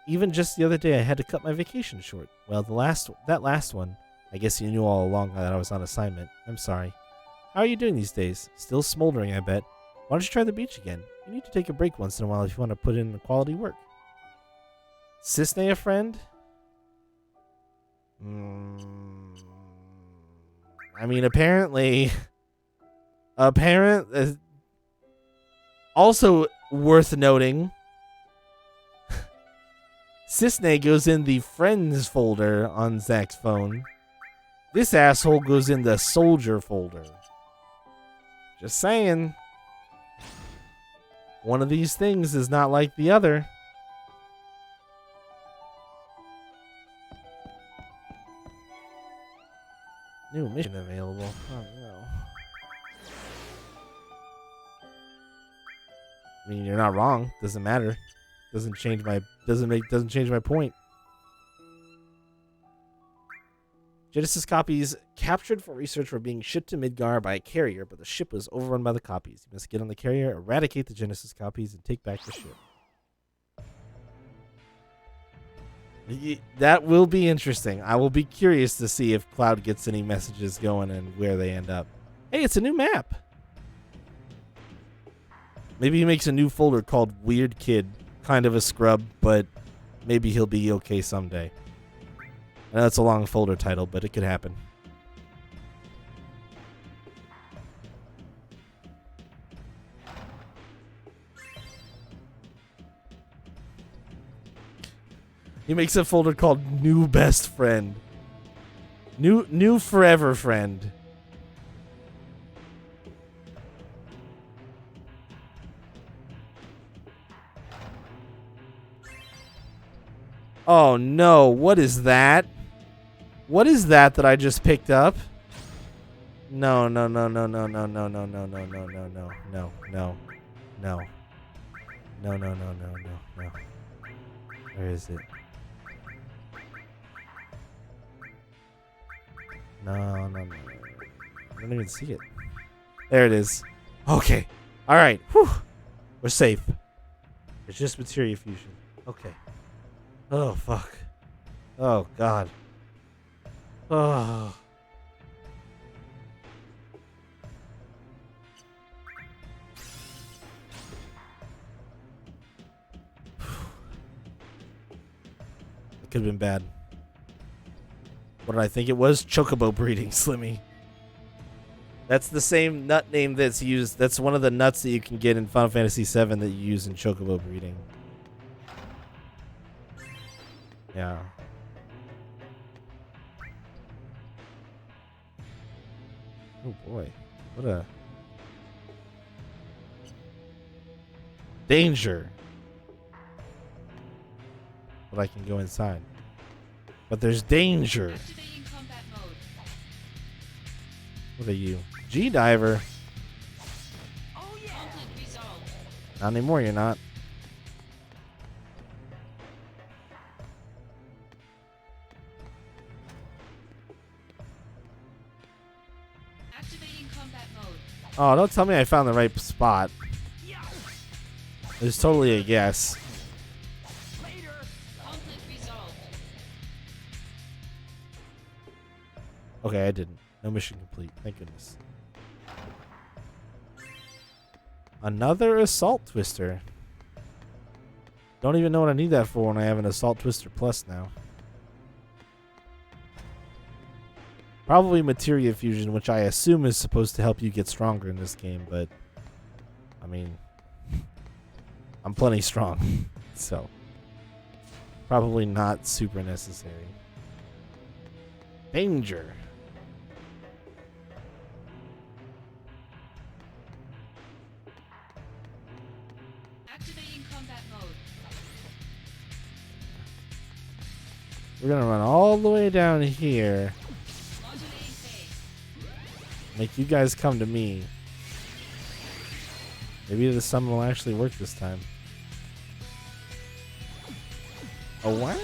Even just the other day, I had to cut my vacation short. Well, that last one, I guess you knew all along that I was on assignment. I'm sorry. How are you doing these days? Still smoldering, I bet. Why don't you try the beach again? You need to take a break once in a while if you want to put in quality work. Cisne a friend? I mean, apparently... Also worth noting... Cisne goes in the friends folder on Zach's phone. This asshole goes in the soldier folder. Just saying. One of these things is not like the other. New mission available. Oh no. I mean, you're not wrong. Doesn't matter. Doesn't change my point. Genesis copies captured for research were being shipped to Midgar by a carrier, but the ship was overrun by the copies. You must get on the carrier, eradicate the Genesis copies, and take back the ship. That will be interesting. I will be curious to see if Cloud gets any messages going and where they end up. Hey, it's a new map. Maybe he makes a new folder called Weird Kid. Kind of a scrub, but maybe he'll be okay someday. I know it's a long folder title, but it could happen. He makes a folder called New Best Friend. New Forever Friend. Oh no, what is that? What is that I just picked up? No. No. Where is it? No. I don't even see it. There it is. Okay. Alright. Whew. We're safe. It's just materia fusion. Okay. Oh, fuck. Oh, God. Oh. could have been bad. What did I think it was? Chocobo breeding, Slimmy. That's the same nut name that's used. That's one of the nuts that you can get in Final Fantasy VII that you use in chocobo breeding. Yeah. Oh boy. What a... danger. But I can go inside. But there's danger.
Activating combat mode.
What are you? G-Diver?
Conflict resolved.
Not anymore, you're not.
Activating combat mode.
Oh, don't tell me I found the right spot. It's totally a guess.
Conflict resolved.
Okay, I didn't. No mission complete. Thank goodness. Another Assault Twister. Don't even know what I need that for when I have an Assault Twister Plus now. Probably Materia Fusion, which I assume is supposed to help you get stronger in this game, but... I mean... I'm plenty strong, so... Probably not super necessary. Danger!
Activating combat mode.
We're gonna run all the way down here.
Modulating phase.
Make you guys come to me. Maybe the summon will actually work this time. Oh, wow.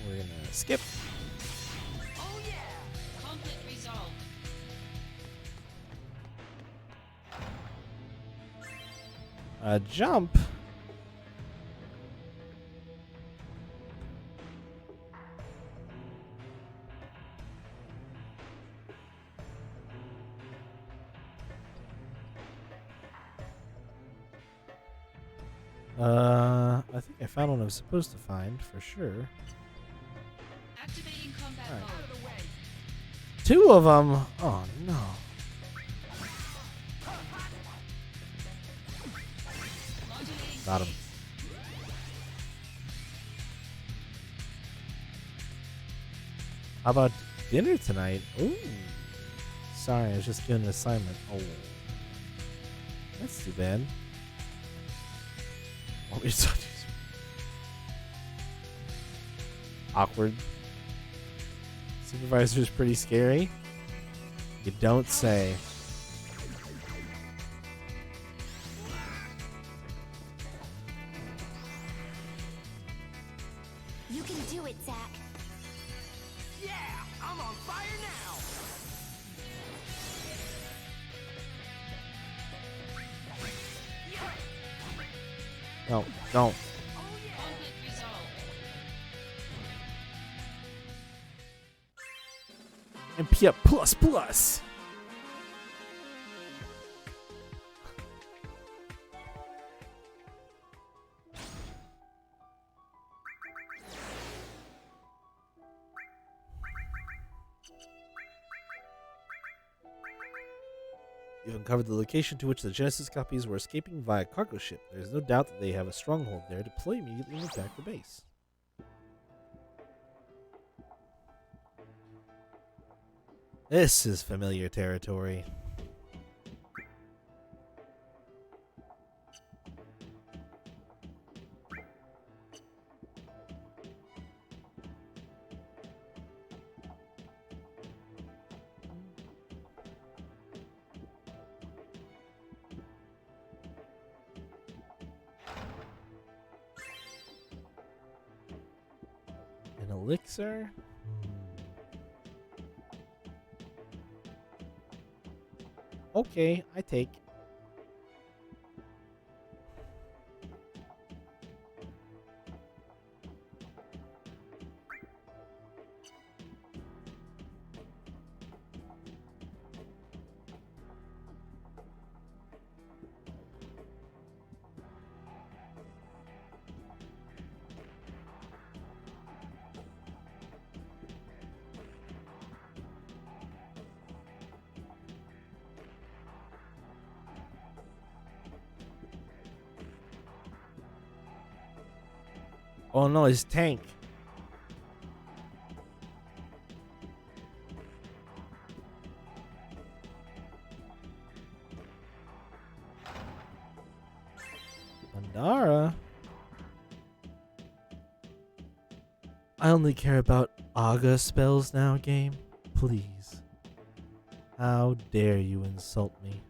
We're gonna skip.
Conflict resolved.
Jump. I think I found what I was supposed to find for sure.
Activating combat
Alright.
mode.
Two of them. Oh no.
Modulating
Got him.
phase.
How about dinner tonight? Ooh. Sorry, I was just given an assignment. Oh. That's too bad. What were you talking? Awkward. Supervisor's pretty scary. You don't say.
You can do it, Zack.
Yeah, I'm on fire now.
No, don't.
Conflict resolved.
MP up plus plus. You've uncovered the location to which the Genesis copies were escaping via cargo ship. There is no doubt that they have a stronghold there. Deploy immediately and attack the base. This is familiar territory. An elixir? Okay, I take. Oh no, his tank. Mandara. I only care about Aga spells now, game. Please. How dare you insult me?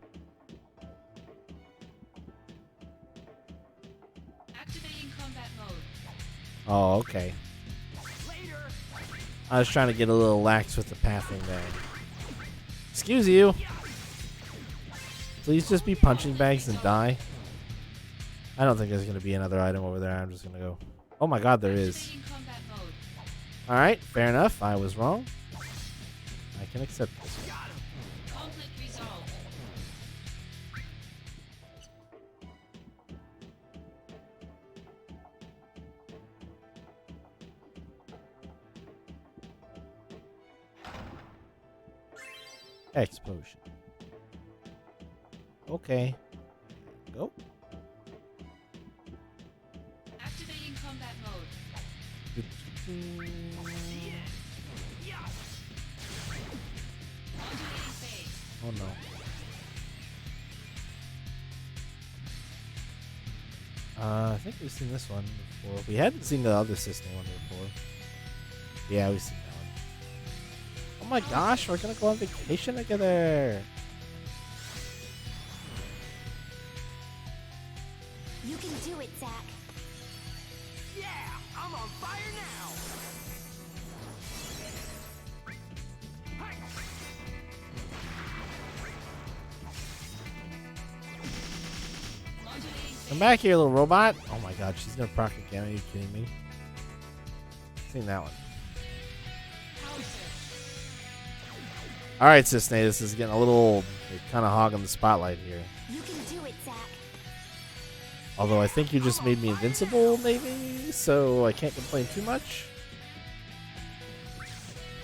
Activating combat mode.
Oh, okay. I was trying to get a little lax with the pathing there. Excuse you. Please just be punching bags and die. I don't think there's going to be another item over there. I'm just going to go. Oh my god, there is.
Activating combat mode.
Alright, fair enough. I was wrong. I can accept this.
Conflict resolved.
Explosion. Okay. Go.
Activating combat mode. Modulating phase.
Oh no. I think we've seen this one before. We hadn't seen the other system one before. Yeah, we've seen that one. Oh my gosh, we're gonna go on vacation together.
You can do it, Zack.
Yeah, I'm on fire now.
Modulating phase.
Come back here, little robot. Oh my god, she's gonna proc again. Are you kidding me? Seen that one.
Power surge.
Alright, Cisne, this is getting a little old. You're kind of hogging the spotlight here.
You can do it, Zack.
Although I think you just made me invincible, maybe? So I can't complain too much.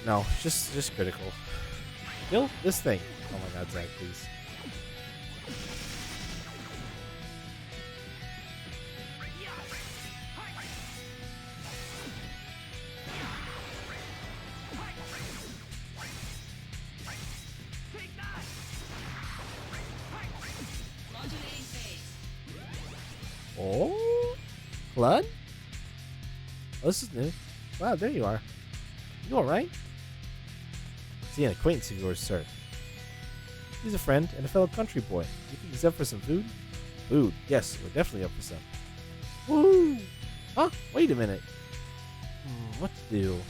No, just critical. Kill this thing. Oh my god, Zach, please.
Modulating phase.
Oh? Blood? Oh, this is new. Wow, there you are. You alright? See an acquaintance of yours, sir. He's a friend and a fellow country boy. You think he's up for some food? Food? Yes, we're definitely up for some. Woo! Huh? Wait a minute. What to do?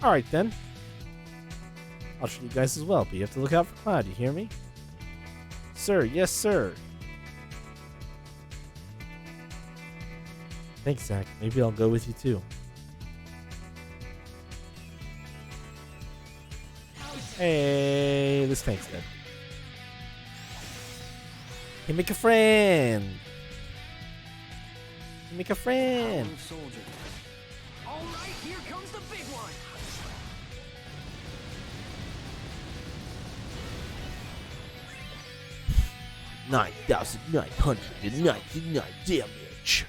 Alright then. I'll treat you guys as well, but you have to look out for Cloud, you hear me? Sir, yes sir. Thanks, Zach. Maybe I'll go with you too.
Power surge.
Hey, this tank's dead. Hey, make a friend. Hey, make a friend.
Soldier.
All right, here comes the big one.
9,999 damage.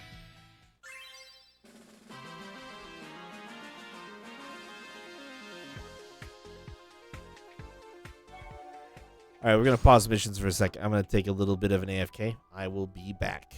All right, we're going to pause missions for a second. I'm going to take a little bit of an AFK. I will be back.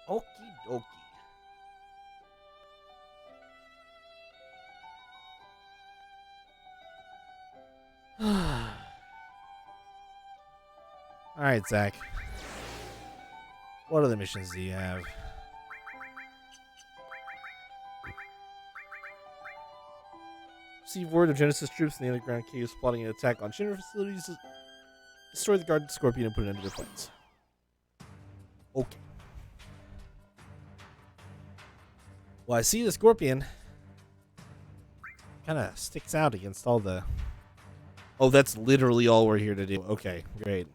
Okie dokie. Alright, Zach. What other missions do you have? Receive word of Genesis troops in the underground caves plotting an attack on Shinra facilities. Destroy the guard Scorpion and put it under their planes. Okay. Well, I see the Scorpion kind of sticks out against all the... Oh, that's literally all we're here to do. Okay, great.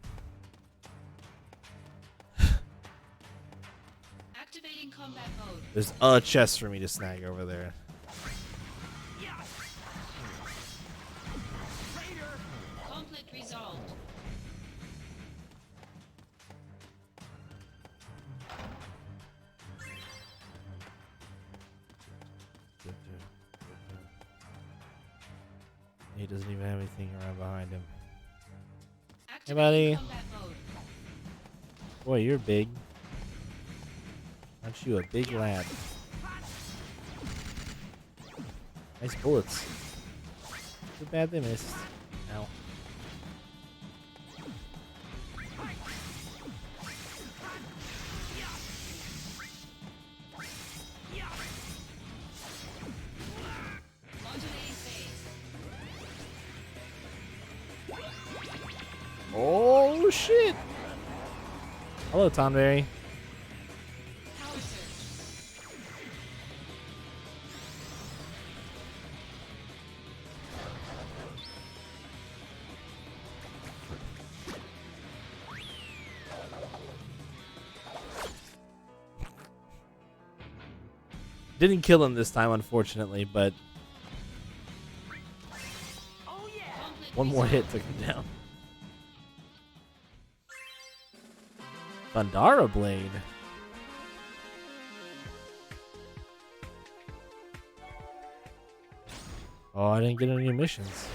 Activating combat mode.
There's a chest for me to snag over there.
Conflict resolved.
He doesn't even have anything around behind him. Hey,
Activating
buddy.
combat mode.
Boy, you're big. Aren't you a big lad? Nice bullets. Too bad they missed. Ow.
Modulating phase.
Oh, shit! Hello, Tonberry.
Power surge.
Didn't kill him this time, unfortunately, but
Conflict
one more
resolved.
hit took him down. Thundara Blade. Oh, I didn't get any missions.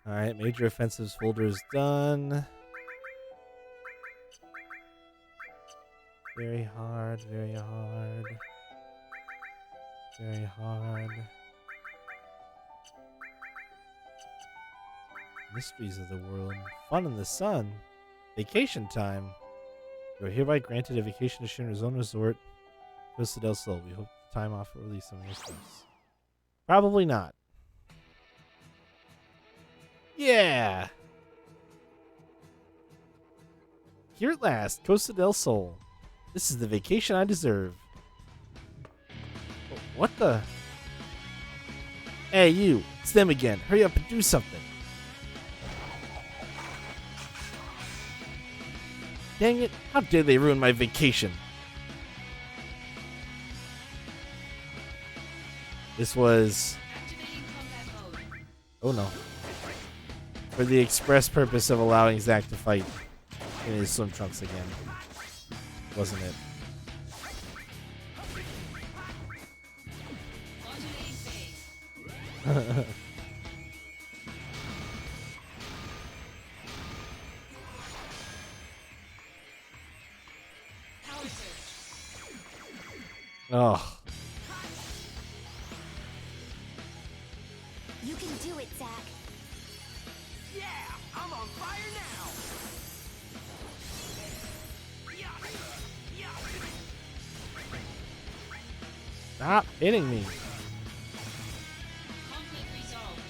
Alright, major offensives folder is done. Very hard, very hard. Very hard. Mysteries of the world. Fun in the sun. Vacation time. You are hereby granted a vacation to Shinra's own resort, Costa del Sol. We hope the time off will release some of your stress. Probably not. Yeah! Here at last, Costa del Sol. This is the vacation I deserve. What the? Hey, you. It's them again. Hurry up and do something. Dang it. How dare they ruin my vacation? This was...
Activating combat mode.
Oh no. For the express purpose of allowing Zack to fight in his swim trunks again. Wasn't it?
Modulating phase. Power surge.
Oh.
You can do it, Zack.
Yeah, I'm on fire now.
Stop hitting me.
Conflict resolved.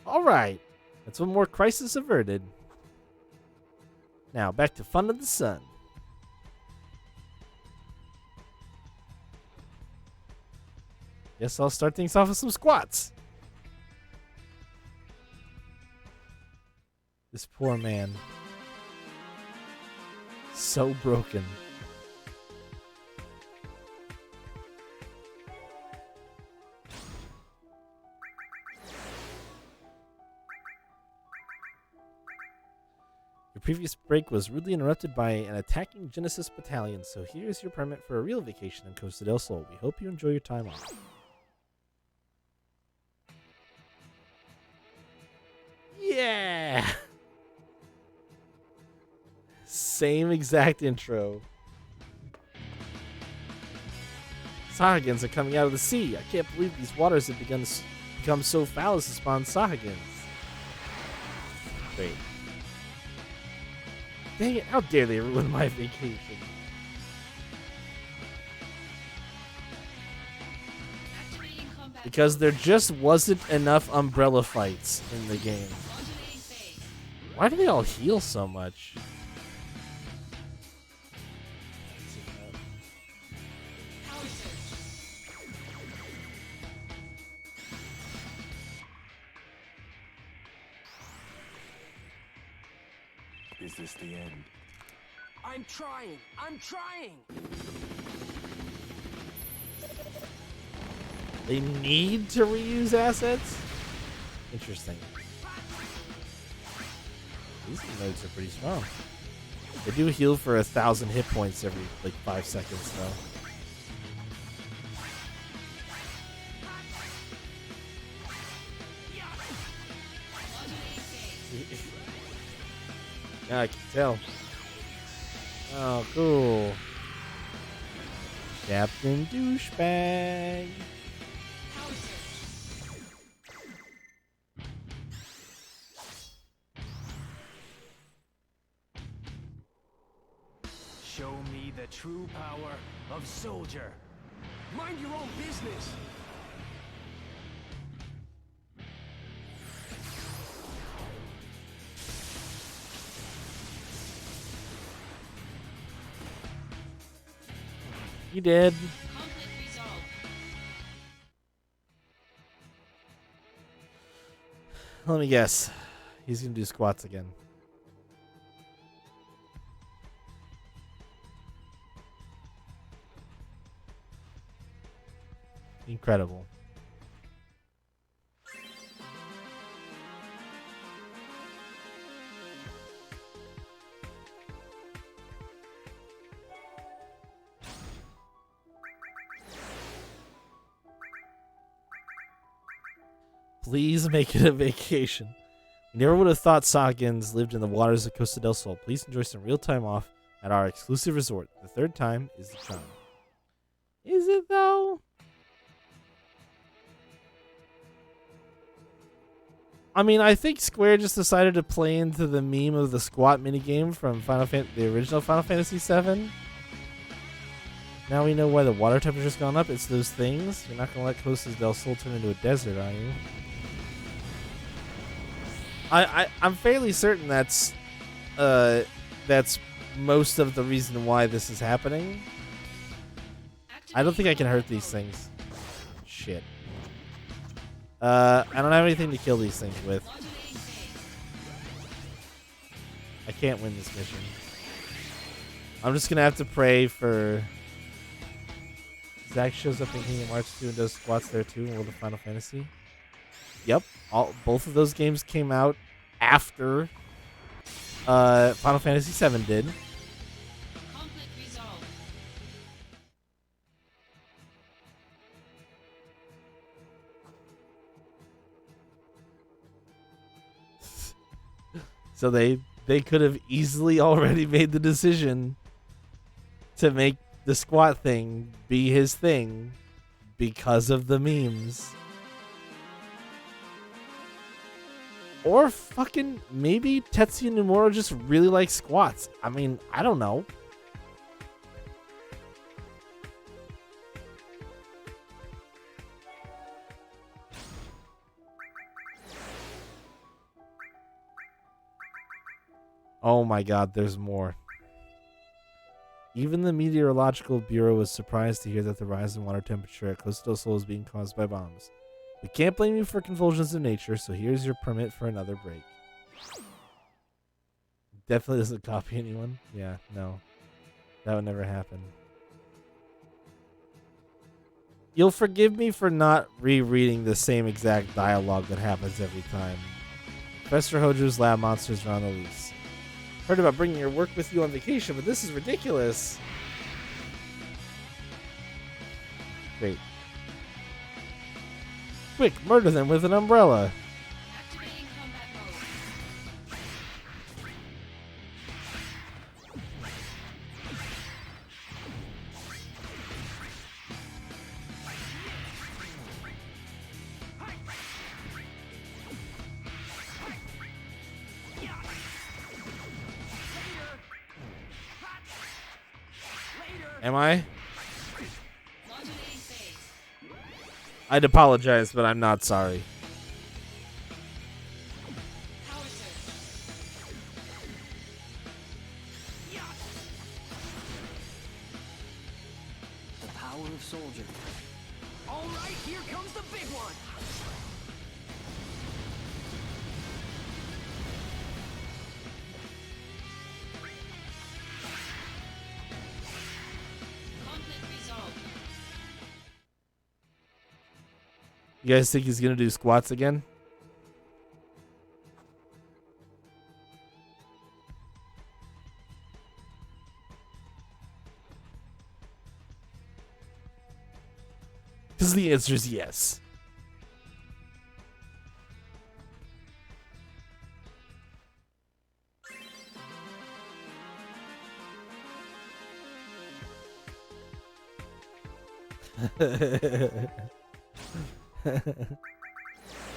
Alright. That's one more crisis averted. Now, back to Fun of the Sun. Guess I'll start things off with some squats. This poor man. So broken. Your previous break was rudely interrupted by an attacking Genesis battalion, so here's your permit for a real vacation in Costa del Sol. We hope you enjoy your time off. Yeah. Same exact intro. Sahagins are coming out of the sea. I can't believe these waters have become so foul as to spawn Sahagins. Wait. Dang it, how dare they ruin my vacation?
Activating combat
Because there just wasn't enough umbrella fights in the game.
modulating phase.
Why do they all heal so much?
Power surge.
Is this the end?
I'm trying! I'm trying!
They need to reuse assets? Interesting. These modes are pretty strong. They do heal for 1,000 hit points every like 5 seconds though.
Modulating phase.
Yeah, I can tell. Oh, cool. Captain Douchebag.
Power surge.
Show me the true power of soldier. Mind your own business!
You did.
Conflict resolved.
Let me guess. He's gonna do squats again. Incredible. Please make it a vacation. We never would have thought Sahagins lived in the waters of Costa del Sol. Please enjoy some real time off at our exclusive resort. The third time is the charm. Is it though? I mean, I think Square just decided to play into the meme of the squat minigame from the original Final Fantasy VII. Now we know why the water temperature's gone up. It's those things. You're not gonna let Costa del Sol turn into a desert, are you? I'm fairly certain that's most of the reason why this is happening. I don't think I can hurt these things. Shit. I don't have anything to kill these things with.
Modulating phase.
I can't win this mission. I'm just gonna have to pray for Zach shows up in Kingdom Hearts 2 and does squats there too in World of Final Fantasy. Yep, both of those games came out after Final Fantasy VII did.
Conflict resolved.
So they could have easily already made the decision to make the squat thing be his thing because of the memes. Or fucking maybe Tetsuya Nomura just really likes squats. I mean, I don't know. Oh my god, there's more. Even the Meteorological Bureau was surprised to hear that the rise in water temperature at Costa del Sol is being caused by bombs. We can't blame you for convulsions of nature, so here's your permit for another break. Definitely doesn't copy anyone. Yeah, no. That would never happen. You'll forgive me for not rereading the same exact dialogue that happens every time. Professor Hojo's lab monsters are on the loose. Heard about bringing your work with you on vacation, but this is ridiculous. Great. Quick, murder them with an umbrella.
Activating combat mode.
Am I?
Modulating phase.
I'd apologize, but I'm not sorry.
Power surge.
The power of soldier.
All right, here comes the big one.
Conflict resolved.
You guys think he's gonna do squats again? Because the answer is yes.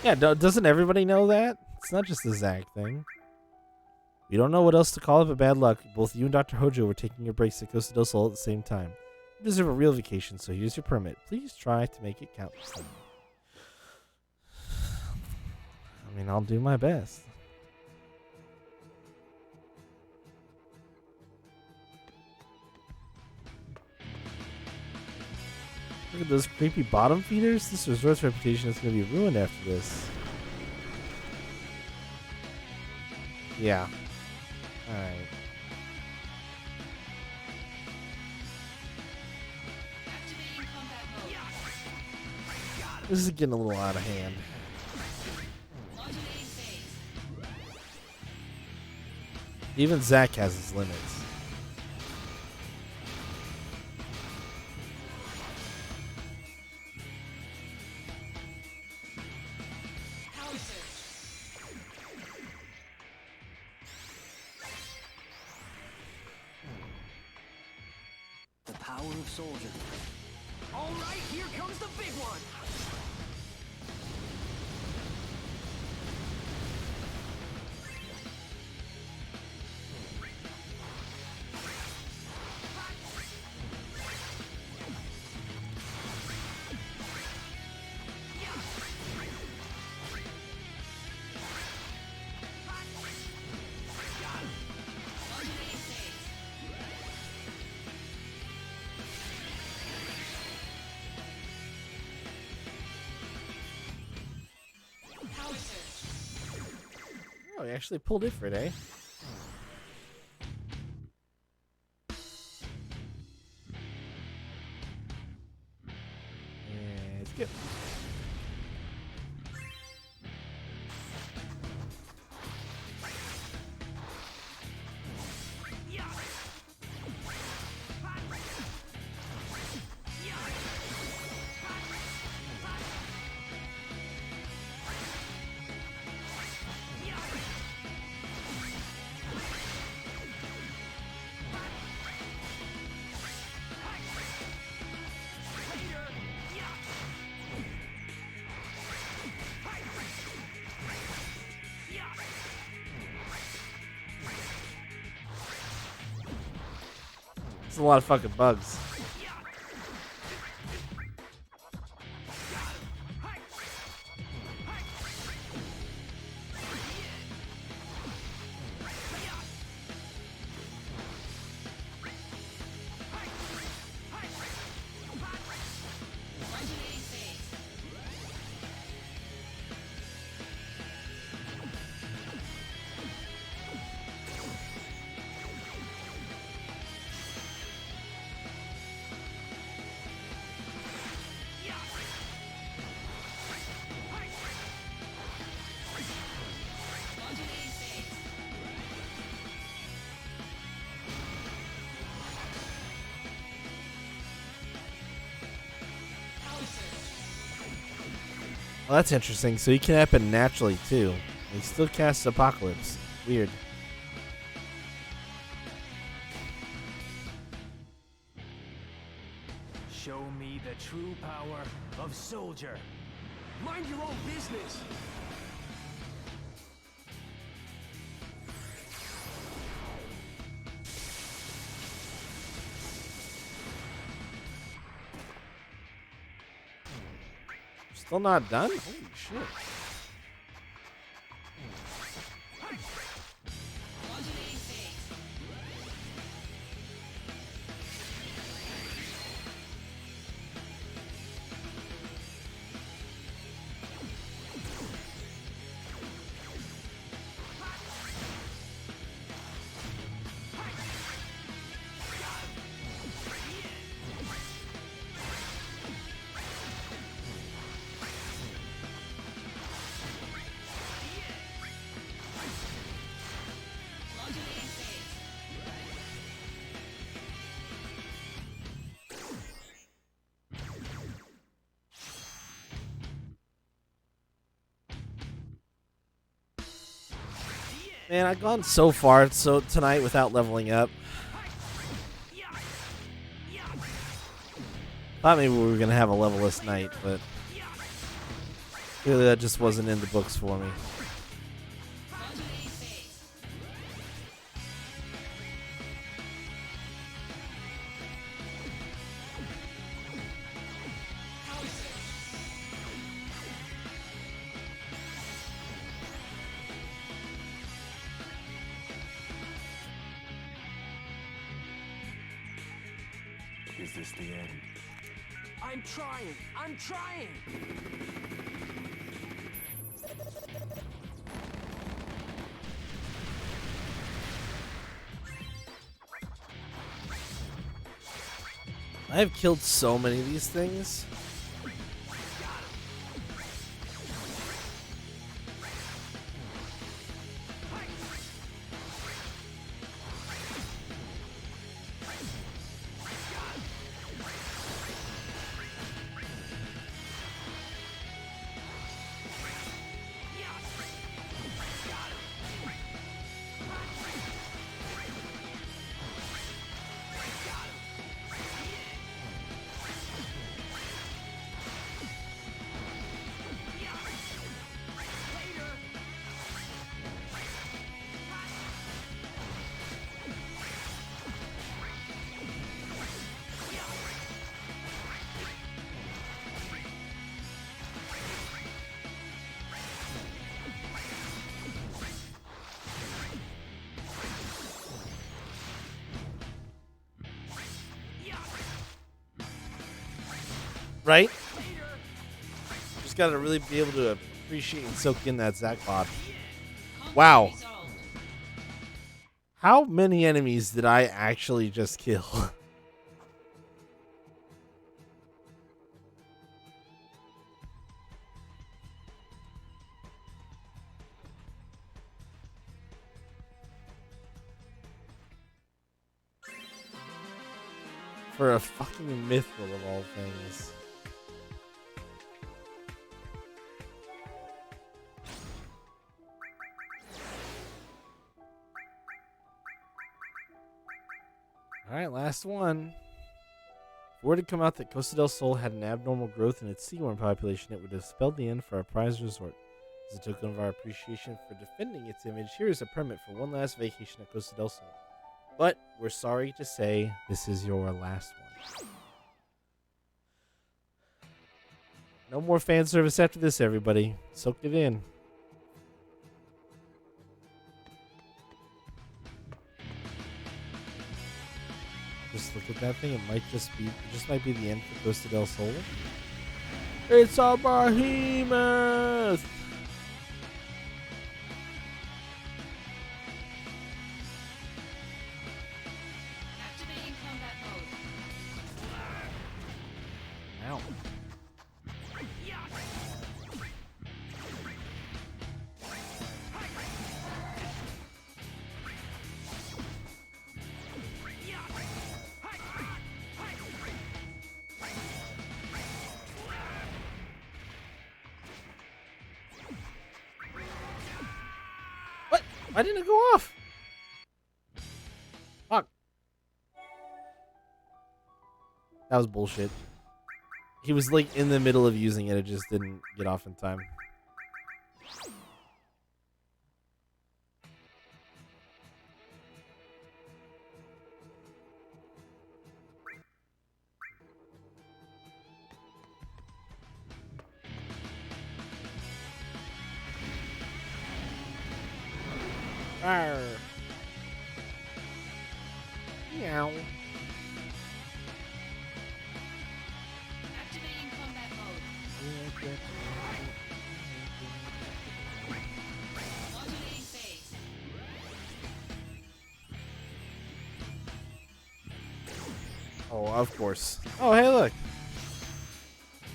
Yeah, doesn't everybody know that? It's not just a Zach thing. You don't know what else to call it but bad luck. Both you and Dr. Hojo were taking your breaks at Costa del Sol at the same time. You deserve a real vacation, so here's your permit. Please try to make it count this time. I mean, I'll do my best. Look at those creepy bottom feeders. This resort's reputation is going to be ruined after this. Yeah. Alright.
Activating combat mode.
This is getting a little out of hand.
Modulating phase.
Even Zach has his limits.
Power surge.
The power of soldier.
All right, here comes the big one.
Modulating phase. Power surge.
Oh, he actually pulled it for it, eh? Yeah, it's good. It's a lot of fucking bugs.
Modulating phase. Modulating phase. Power surge.
Well, that's interesting. So he can happen naturally too. He still casts Apocalypse. Weird.
Show me the true power of soldier. Mind your own business.
Still not done? Holy shit.
Modulating phase. Modulating phase.
Man, I've gone so far tonight without leveling up. Thought maybe we were gonna have a levelless night, but clearly that just wasn't in the books for me.
Modulating phase. Power surge.
Is this the end?
I'm trying! I'm trying!
I have killed so many of these things. Right? Just gotta really be able to appreciate and soak in that Zakbot. Wow.
Resolved.
How many enemies did I actually just kill? For a fucking mythical of all things. Alright, last one. If word had come out that Costa del Sol had an abnormal growth in its seaworm population, it would have spelled the end for our prized resort. As a token of our appreciation for defending its image, here is a permit for one last vacation at Costa del Sol. But we're sorry to say this is your last one. No more fan service after this, everybody. Soak it in. Just look at that thing. It might be the end for Costa del Sol. It's a behemoth!
Activating combat mode.
Ow. What? Why didn't it go off? Fuck. That was bullshit. He was like in the middle of using it. It just didn't get off in time. Arr. Meow.
Activating combat mode. Modulating phase.
Oh, of course. Oh, hey, look.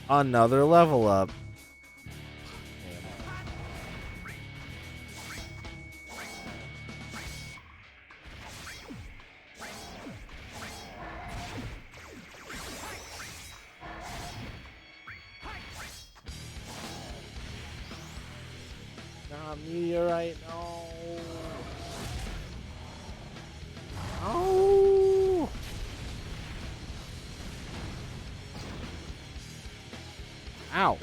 Another level up. Not meteorite, no. Oh. Ow.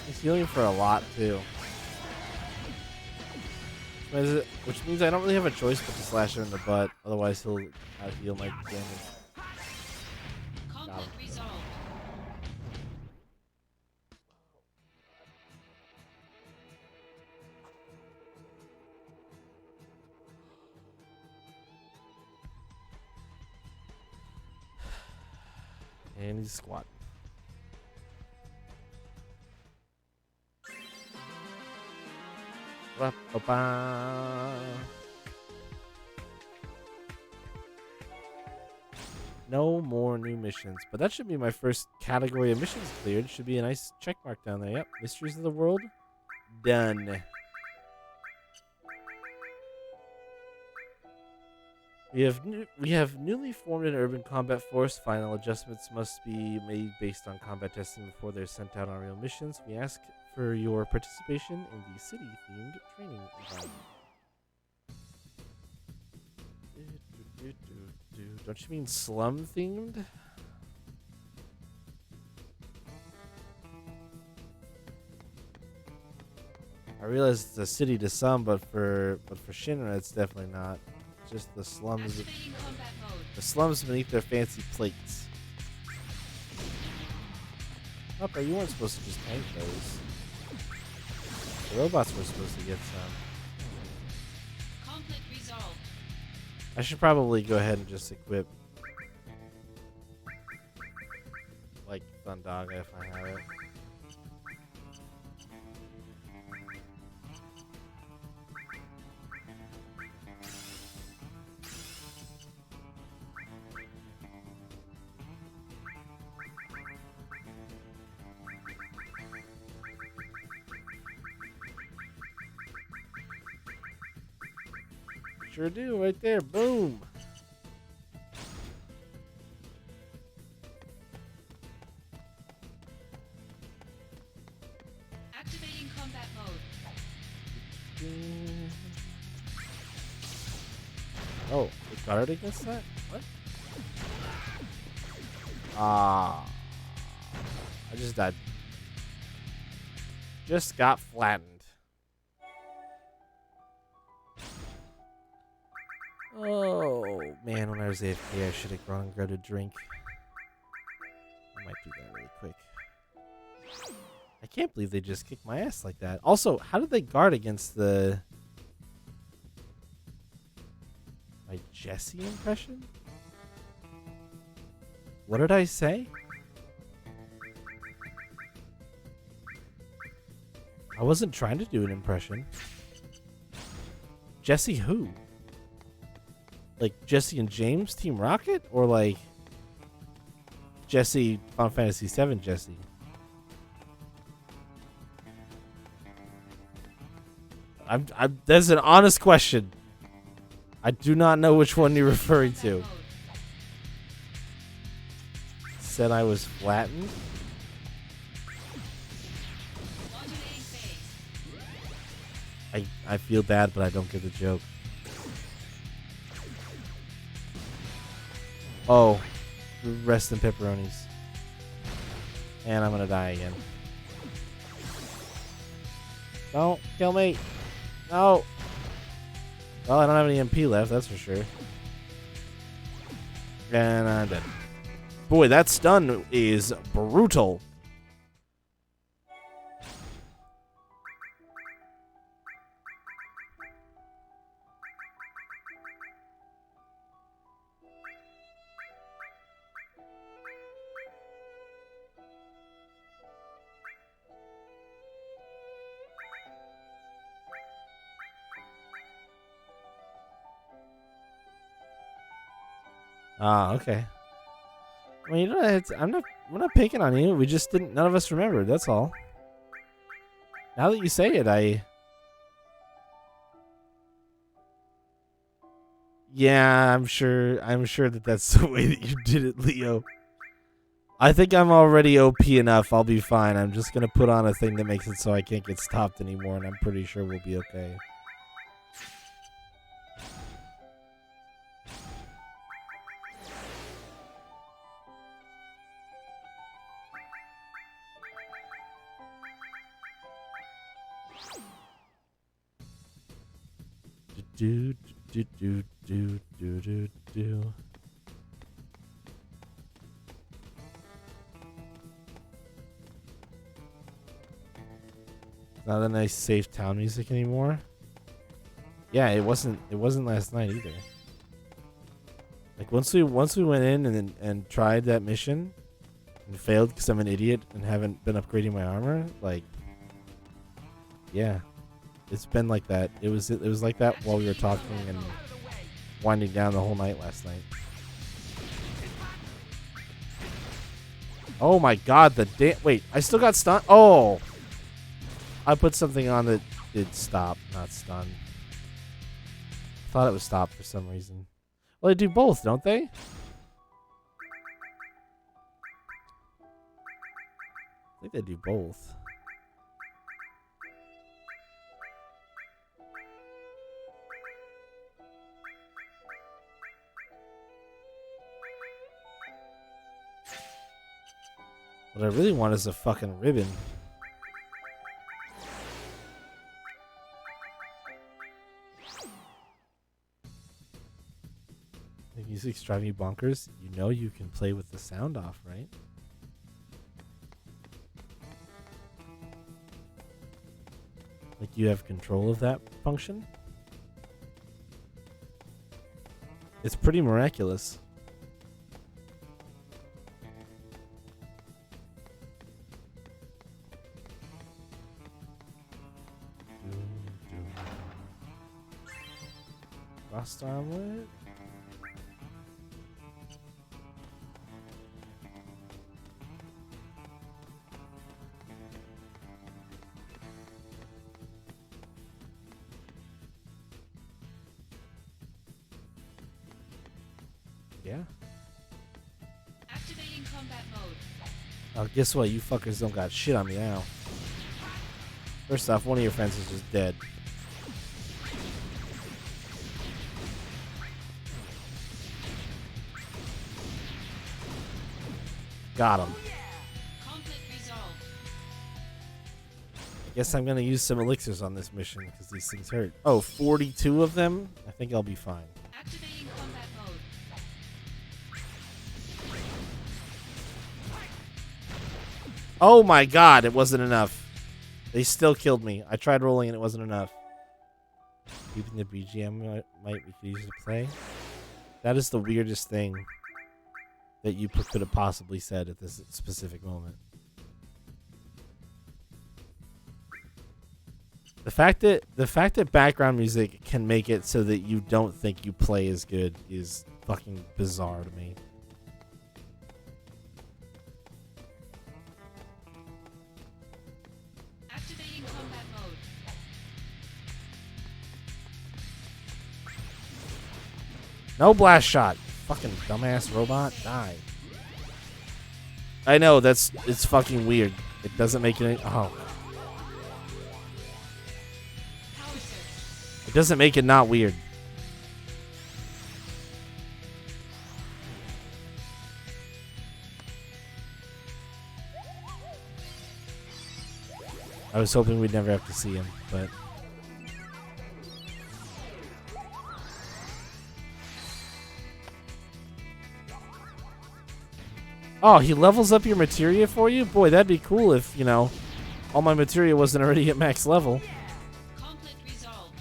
He's healing for a lot too. Which means I don't really have a choice but to slash her in the butt. Otherwise, he'll heal my damage.
Conflict resolved.
And he's squatting. Ba-ba-ba. No more new missions, but that should be my first category of missions cleared. Should be a nice check mark down there. Yep, Mysteries of the World, done. We have newly formed an urban combat force. Final adjustments must be made based on combat testing before they're sent out on real missions. We ask for your participation in the city-themed training environment. Don't you mean slum-themed? I realize it's a city to some, but for Shinra, it's definitely not. It's just the slums.
Activating combat mode.
The slums beneath their fancy plates. Oh, but you weren't supposed to just tank those. The robots were supposed to get some.
Conflict resolved.
I should probably go ahead and just equip like Thundaga if I have it. Sure do, right there. Boom.
Activating combat mode.
Oh, we guard against that? What? Ah. I just died. Just got flattened. Oh, man, when I was AFK, I should have gone and grabbed a drink. I might do that really quick. I can't believe they just kicked my ass like that. Also, how did they guard against my Jesse impression? What did I say? I wasn't trying to do an impression. Jesse who? Like Jesse and James, Team Rocket? Or like Jesse, Final Fantasy VII Jesse? That's an honest question. I do not know which one you're referring to. Said I was flattened?
Modulating phase.
I feel bad, but I don't get the joke. Oh, rest in pepperonis. And I'm gonna die again. Don't kill me. No. Well, I don't have any MP left, that's for sure. And I'm dead. Boy, that stun is brutal. Ah, okay. I mean, you know, we're not picking on you. We just didn't. None of us remembered. That's all. Now that you say it, yeah, I'm sure. I'm sure that that's the way that you did it, Leo. I think I'm already OP enough. I'll be fine. I'm just gonna put on a thing that makes it so I can't get stopped anymore, and I'm pretty sure we'll be okay. Do do do do do do do. Not a nice safe town music anymore. Yeah, it wasn't last night either. Like once we went in and tried that mission and failed because I'm an idiot and haven't been upgrading my armor, like yeah. It's been like that. It was like that while we were talking and winding down the whole night last night. Oh my god, wait, I still got stunned. Oh, I put something on that did stop, not stun. Thought it was stop for some reason. Well, they do both, don't they? I think they do both. What I really want is a fucking ribbon. The music's driving you bonkers. You know you can play with the sound off, right? Like you have control of that function? It's pretty miraculous. Frost armlet. Yeah.
Activating combat mode.
Oh, guess what? You fuckers don't got shit on me now. First off, one of your friends is just dead. Got him.
Conflict resolved.
Guess I'm gonna use some elixirs on this mission because these things hurt. Oh, 42 of them? I think I'll be fine.
Activating combat mode.
Oh my god, it wasn't enough. They still killed me. I tried rolling and it wasn't enough. Keeping the BGM we could use to play. That is the weirdest thing that you could have possibly said at this specific moment. The fact that background music can make it so that you don't think you play as good is fucking bizarre to me.
Activating combat mode.
No blast shot. Fucking dumbass robot, die. I know it's fucking weird. It doesn't make it any. Oh,
Power surge.
it doesn't make it not weird. I was hoping we'd never have to see him, but Oh, he levels up your materia for you? Boy, that'd be cool if, you know, all my materia wasn't already at max level.
Conflict resolved.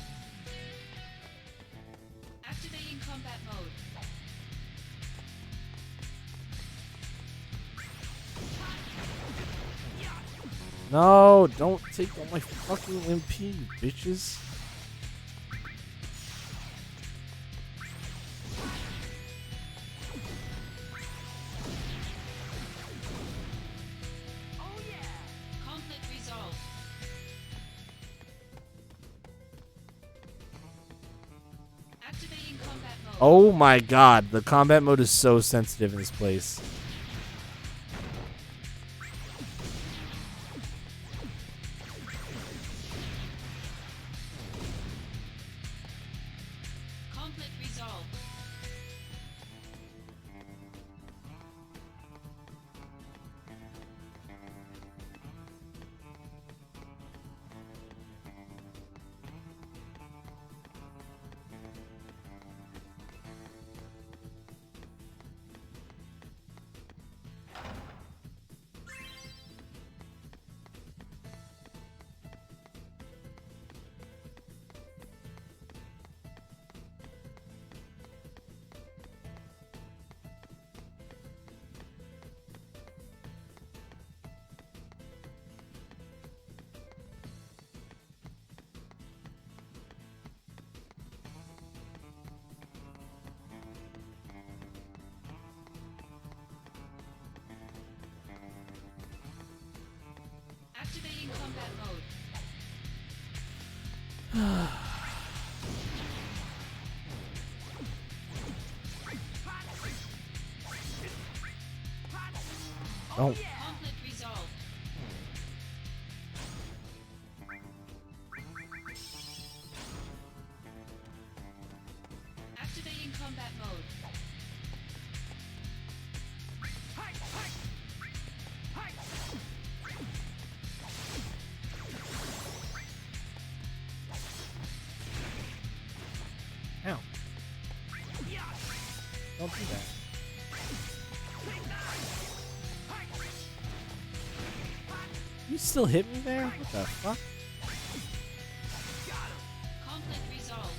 Activating combat mode.
No, don't take all my fucking MP, you bitches.
Conflict resolved. Activating combat mode.
Oh my god, the combat mode is so sensitive in this place.
Conflict resolved. Activating combat mode.
Oh,
Conflict resolved. Activating combat mode.
ow. Don't do that. You still hit me there? What the fuck?
Conflict resolved.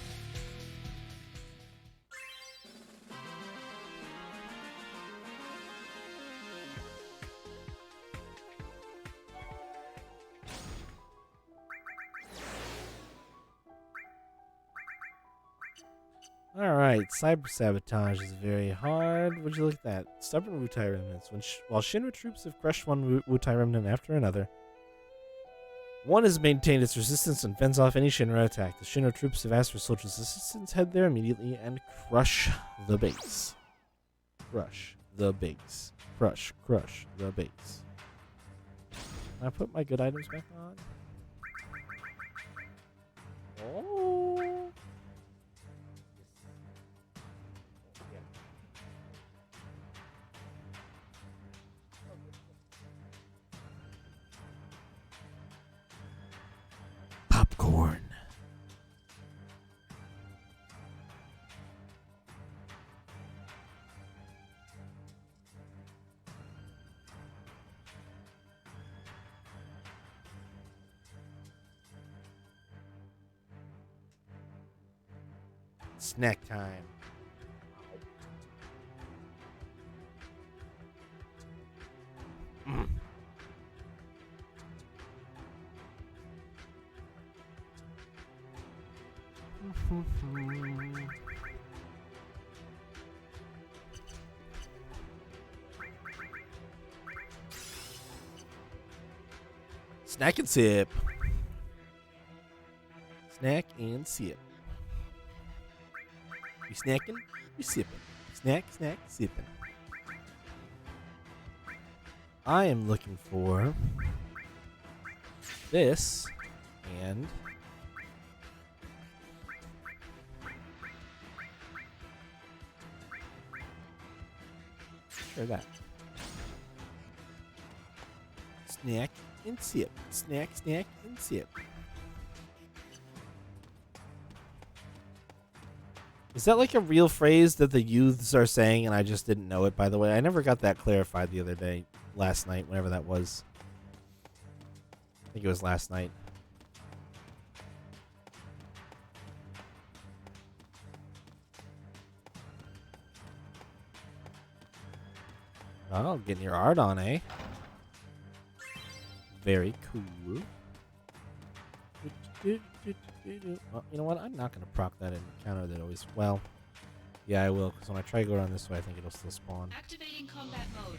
Alright, cyber sabotage is very hard. Would you look at that? Stubborn Wutai remnants. While Shinra troops have crushed one Wutai remnant after another, one has maintained its resistance and fends off any Shinra attack. The Shinra troops have asked for soldiers' assistance. Head there immediately and crush the base. Crush the base. Crush the base. Can I put my good items back on? Oh. Popcorn. Snack time. Mm. Snack and sip. Snack and sip. You snacking? You sipping. Snack, sipping. I am looking for this and sure that. Snack and sip. Snack and sip. Is that like a real phrase that the youths are saying and I just didn't know it, by the way? I never got that clarified the other day, last night, whenever that was. I think it was last night. Oh, getting your art on, eh? Very cool. Well, you know what? I'm not going to proc that and counter that always. Well, yeah, I will, because when I try to go around this way, I think it'll still spawn.
Activating combat mode.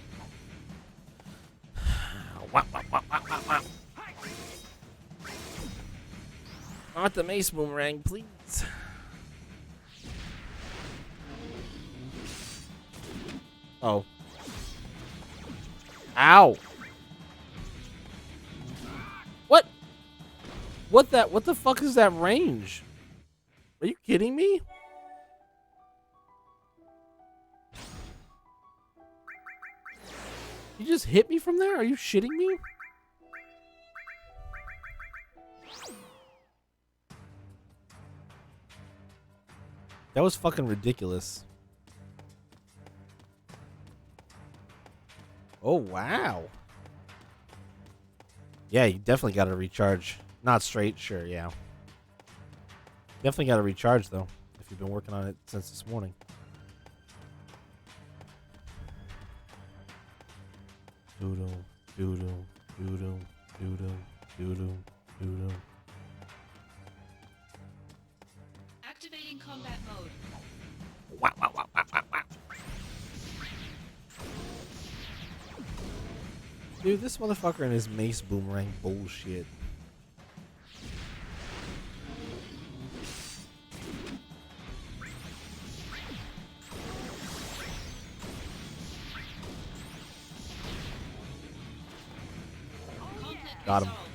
Not the mace boomerang, please. Oh. Ow. What? What the fuck is that range? Are you kidding me? You just hit me from there? Are you shitting me? That was fucking ridiculous. Oh, wow. Yeah, you definitely got to recharge. Not straight, sure, yeah. Definitely got to recharge, though, if you've been working on it since this morning. Doodle, doodle, doodle, doodle, doodle, doodle.
Activating combat mode.
Wow, wow, wow, wow, wow, wow. Dude, this motherfucker and his mace boomerang bullshit.
Conflict
Got him.
resolved.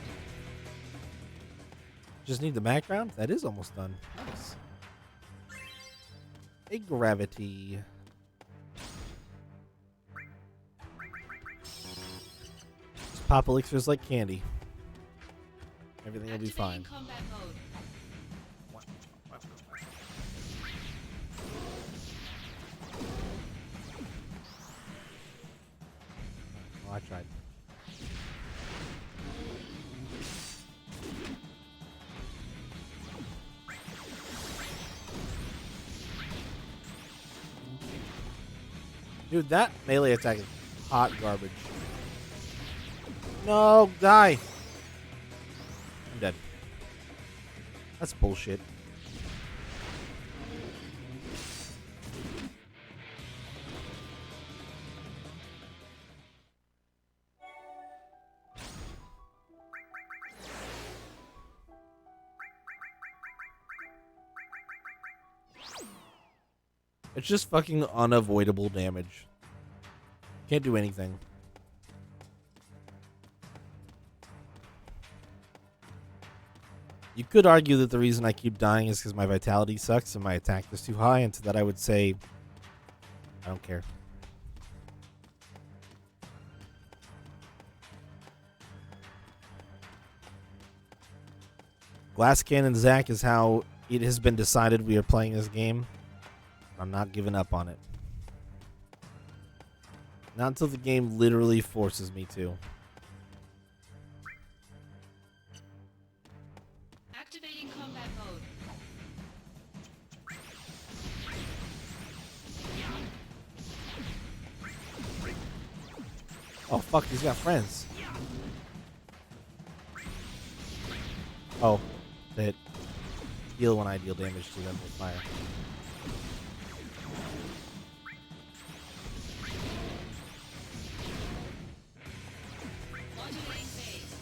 Just need the background? That is almost done. Nice. A gravity. Just pop elixirs like candy. Everything will be
Activating
fine.
combat mode.
Oh, I tried. Dude, that melee attack is hot garbage. No, die. I'm dead. That's bullshit. It's just fucking unavoidable damage. Can't do anything. You could argue that the reason I keep dying is because my vitality sucks and my attack is too high, and to that I would say, I don't care. Glass Cannon Zack is how it has been decided we are playing this game. I'm not giving up on it. Not until the game literally forces me to.
Activating combat mode.
Oh fuck, he's got friends. Oh, they hit. Heal when I deal damage to them with fire.
Modulating phase.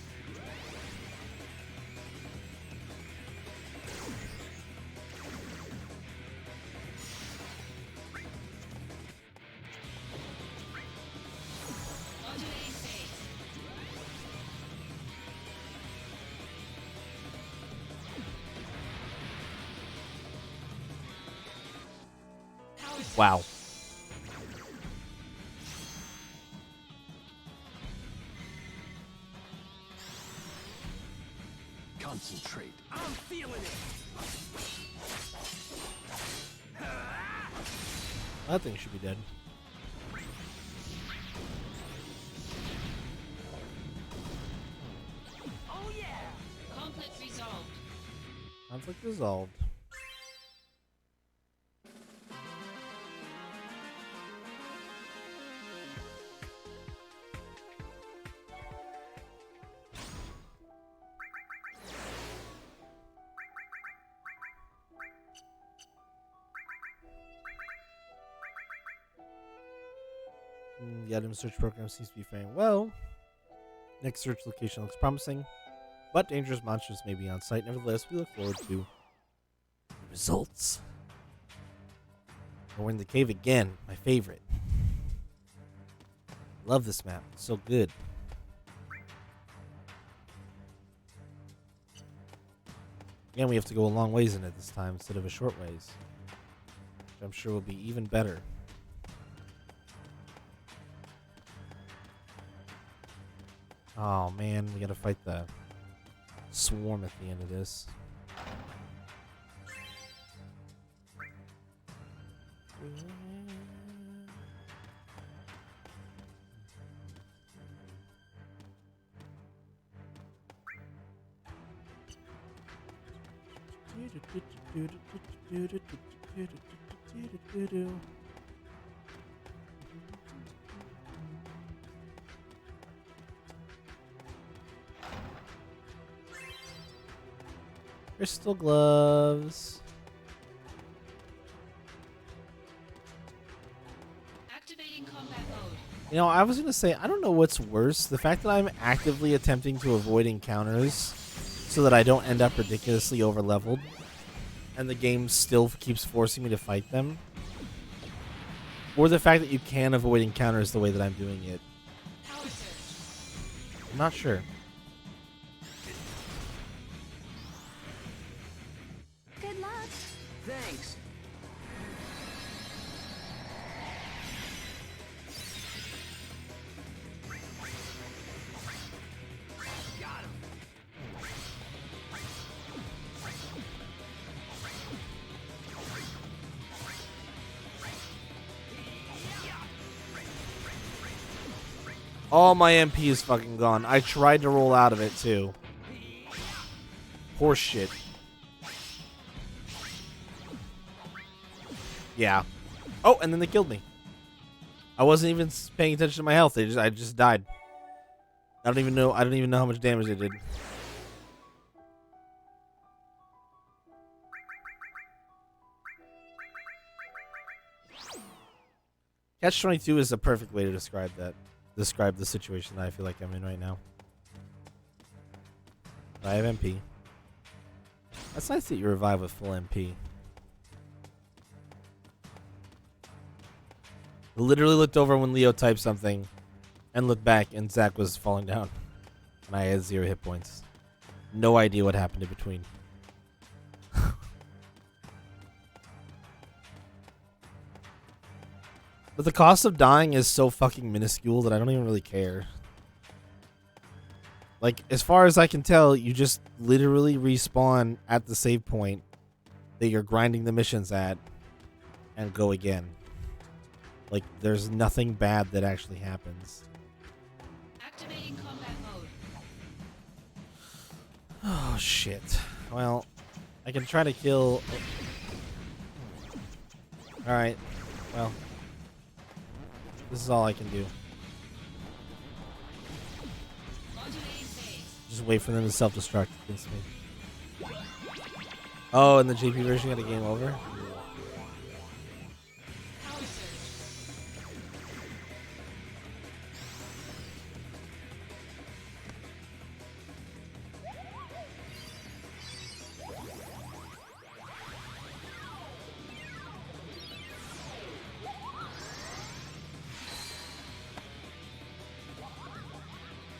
Modulating phase. Power
Wow.
Concentrate.
I'm feeling it.
That thing should be dead.
Oh yeah!
Conflict resolved.
Conflict resolved. The item search program seems to be faring well. Next search location looks promising, but dangerous monsters may be on site. Nevertheless, we look forward to the results. We're in the cave again, my favorite. Love this map, it's so good. Again, we have to go a long ways in it this time instead of a short ways, which I'm sure will be even better. Oh man, we gotta fight the swarm at the end of this. Crystal gloves.
Activating combat mode.
You know, I was gonna say, I don't know what's worse. The fact that I'm actively attempting to avoid encounters so that I don't end up ridiculously overleveled, and the game still keeps forcing me to fight them. Or the fact that you can avoid encounters the way that I'm doing it.
Power surge.
I'm not sure.
Good luck.
Thanks. Got him.
All my MP is fucking gone. I tried to roll out of it too. Horse shit. Yeah. Oh, and then they killed me. I wasn't even paying attention to my health. I just died. I don't even know how much damage they did. Catch-22 is the perfect way to describe that. Describe the situation that I feel like I'm in right now. I have MP. That's nice that you revive with full MP. I literally looked over when Leo typed something and looked back and Zach was falling down. And I had 0 hit points. No idea what happened in between. But the cost of dying is so fucking minuscule that I don't even really care. Like, as far as I can tell, you just literally respawn at the save point that you're grinding the missions at and go again. Like, there's nothing bad that actually happens.
Activating combat mode.
Oh, shit. Well, I can try to kill... Alright. Well... This is all I can do.
Modulating phase.
Just wait for them to self-destruct against me. Oh, and the JP version got a game over?
Power surge.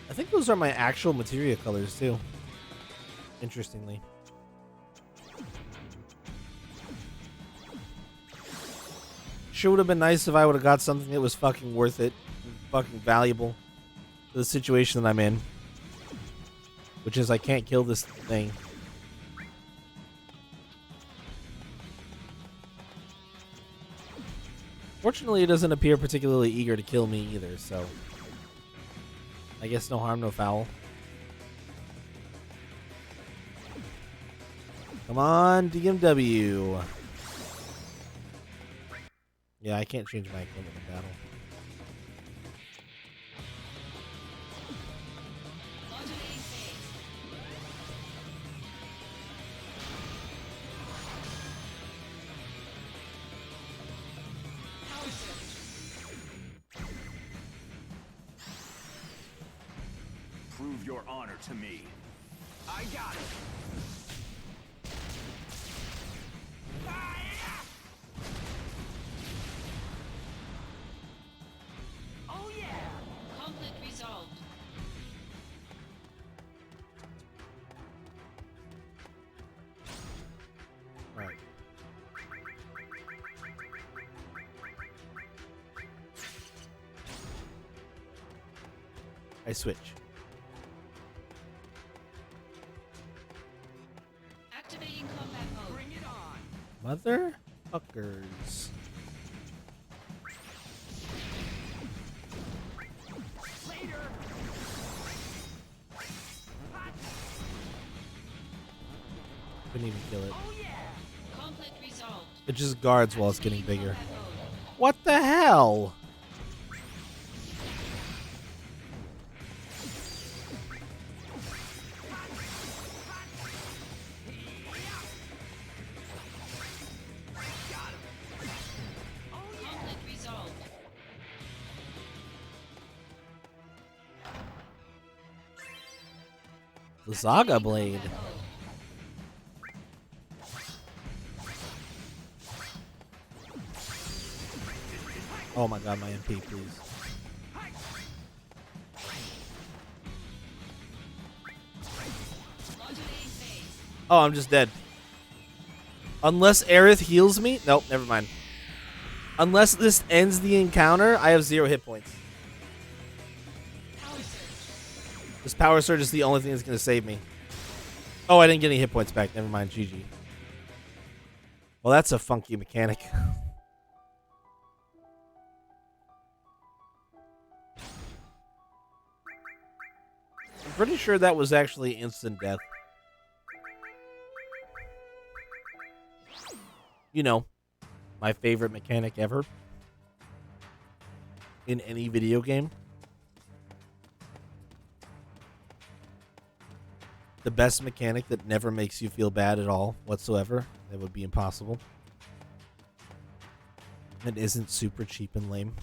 I think those are my actual materia colors, too. Interestingly. Sure would have been nice if I would have got something that was fucking worth it. Fucking valuable. To the situation that I'm in. Which is I can't kill this thing. Unfortunately, it doesn't appear particularly eager to kill me either, so I guess no harm, no foul. Come on, DMW. Yeah, I can't change my equipment in battle.
Modulating phase. Power surge.
Prove your honor to me. I got it. Oh yeah!
Conflict resolved.
All right. I switch.
Activating combat mode.
Bring it on!
Motherfuckers.
Later!
Couldn't even kill it.
Oh yeah!
Conflict resolved.
It just guards while it's getting
Activating
bigger.
combat mode.
What the hell?
Conflict resolved.
The Saga
Activating
Blade.
combat mode.
Oh my god, my MP, please.
Modulating phase.
Oh, I'm just dead. Unless Aerith heals me? Nope, never mind. Unless this ends the encounter, I have 0 hit points.
Power surge.
This power surge is the only thing that's going to save me. Oh, I didn't get any hit points back. Never mind, GG. Well, that's a funky mechanic. I'm pretty sure that was actually instant death. You know, my favorite mechanic ever in any video game. The best mechanic that never makes you feel bad at all whatsoever. That would be impossible. And isn't super cheap and lame.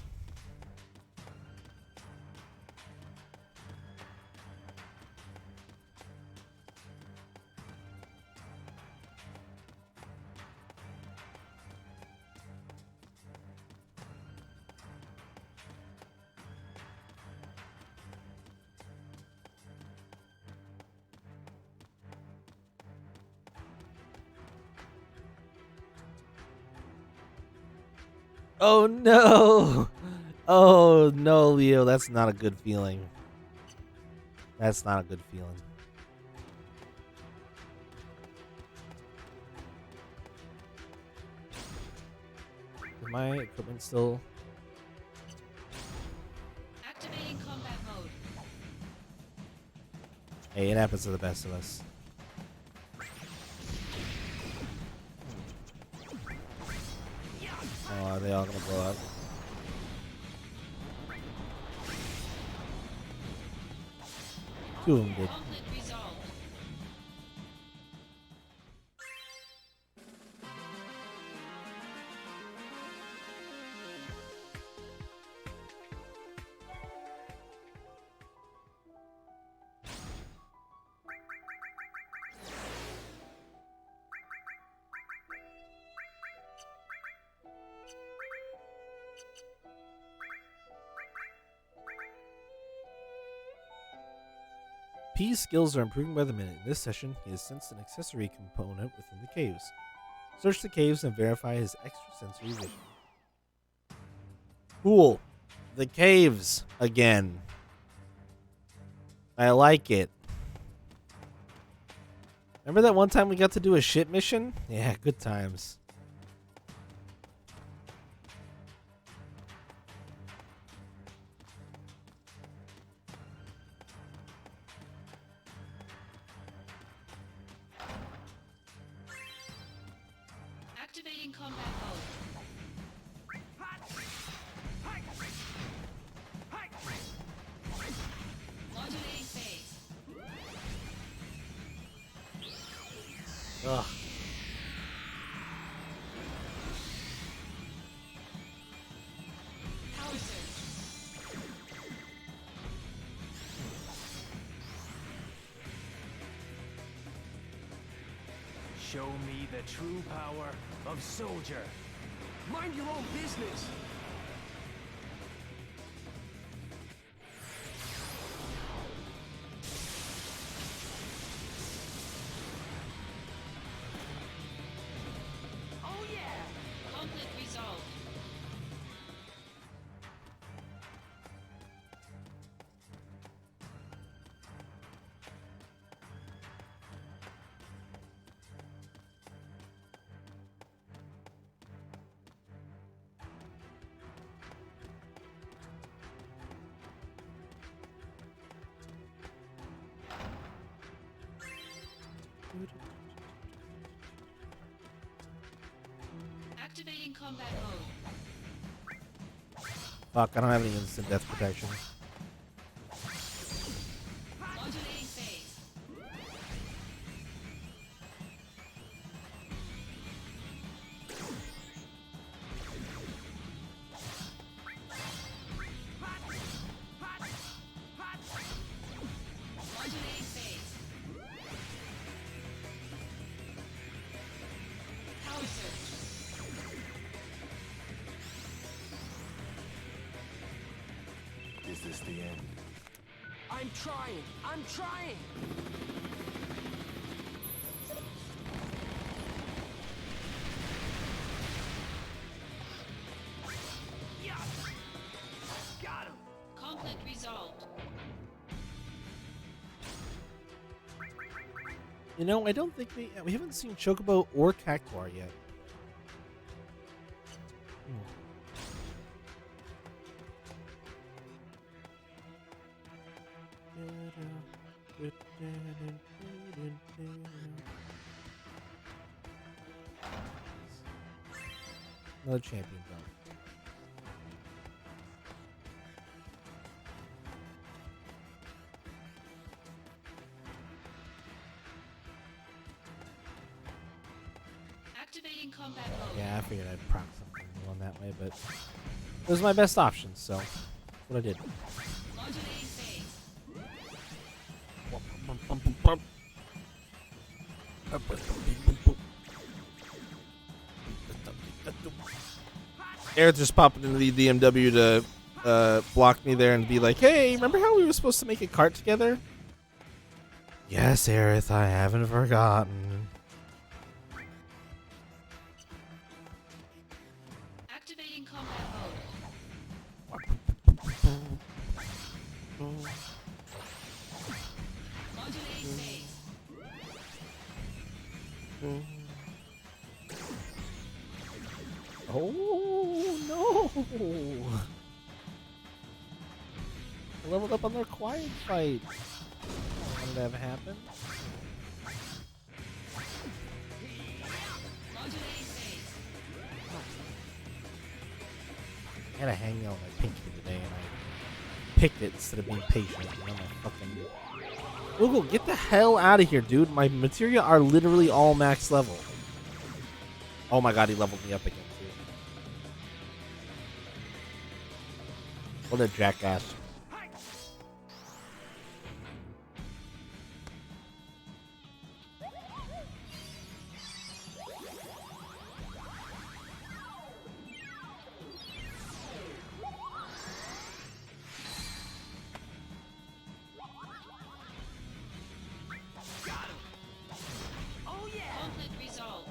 Oh no! Oh no, Leo, that's not a good feeling. That's not a good feeling. Is my equipment still...
Activating combat mode.
Hey, it happens to the best of us. Oh, are they all gonna blow up? Two of them did.
Conflict resolved.
P's skills are improving by the minute. In this session, he has sensed an accessory component within the caves. Search the caves and verify his extrasensory vision. Cool. The caves again. I like it. Remember that one time we got to do a shit mission? Yeah, good times.
Activating combat mode. Modulating phase.
Ugh.
Power surge.
Show me the true power of soldier. Mind your own business. Oh yeah!
Conflict resolved. Activating combat mode.
Fuck, I don't have any instant death protection.
Modulating phase. Modulating phase. Power surge.
Is this the end?
I'm trying! I'm trying! Yes! Got him!
Conflict resolved.
You know, I don't think we haven't seen Chocobo or Cactuar yet. Another champion belt.
Activating combat mode.
Yeah, I figured I'd proc something going that way, but it was my best option, so that's what I did.
Modulating phase.
Aerith just popping into the DMW to block me there and be like, "Hey, remember how we were supposed to make a cart together?" Yes, Aerith, I haven't forgotten.
Activating combat mode. Modulating phase.
Oh no! I leveled up on their quiet fight. What did that happen?
Modulating phase.
I had a hangnail on my pinky today, and I picked it instead of being patient. And I'm like, fucking. Google, get the hell out of here, dude. My materia are literally all max level. Oh my god, he leveled me up again, too. What a jackass.
Oh yeah!
Conflict resolved.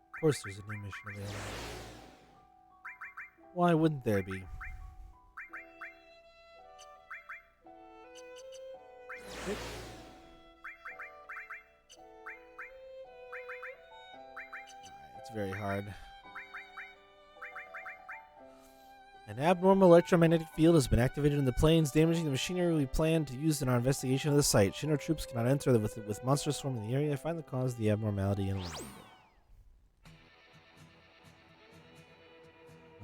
Of course there's a new mission available. Why wouldn't there be? Okay. It's very hard. An abnormal electromagnetic field has been activated in the plains, damaging the machinery we plan to use in our investigation of the site. Shinra troops cannot enter with monsters swarming the area. Find the cause of the abnormality and eliminate it.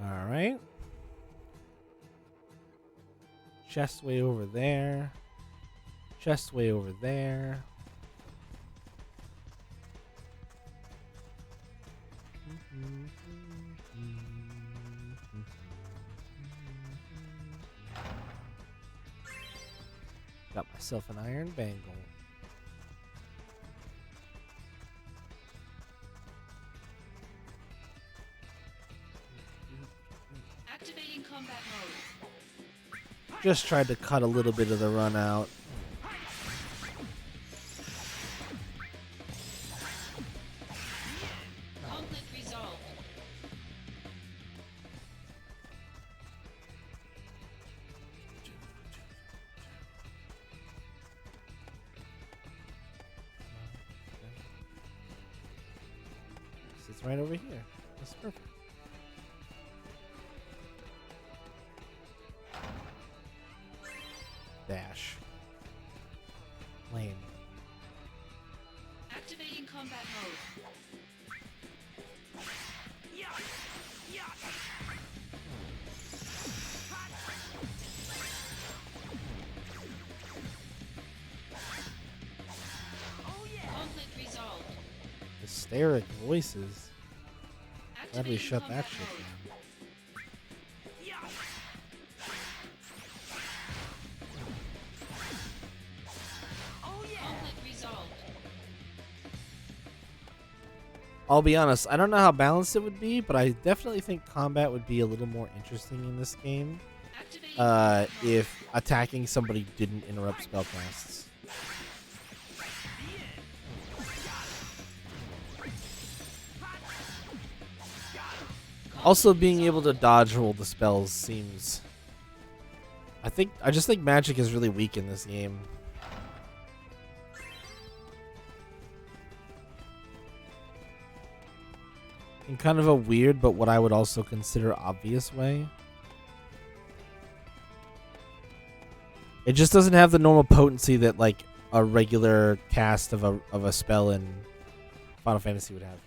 Alright. Chest way over there. Chest way over there. Got myself an iron bangle.
Activating combat mode.
Just tried to cut a little bit of the run out.
Conflict resolved.
It's right over here. That's perfect. Dash. Lame.
Activating combat mode. Conflict resolved.
Hysteric voices. Glad we
Activating
shut that
combat
shit
mode.
down.
Conflict resolved.
I'll be honest, I don't know how balanced it would be, but I definitely think combat would be a little more interesting in this game
Activating combat mode.
if attacking somebody didn't interrupt spellcasts. Also, being able to dodge roll the spells seems... I just think magic is really weak in this game. In kind of a weird, but what I would also consider obvious way. It just doesn't have the normal potency that like a regular cast of a spell in Final Fantasy would have.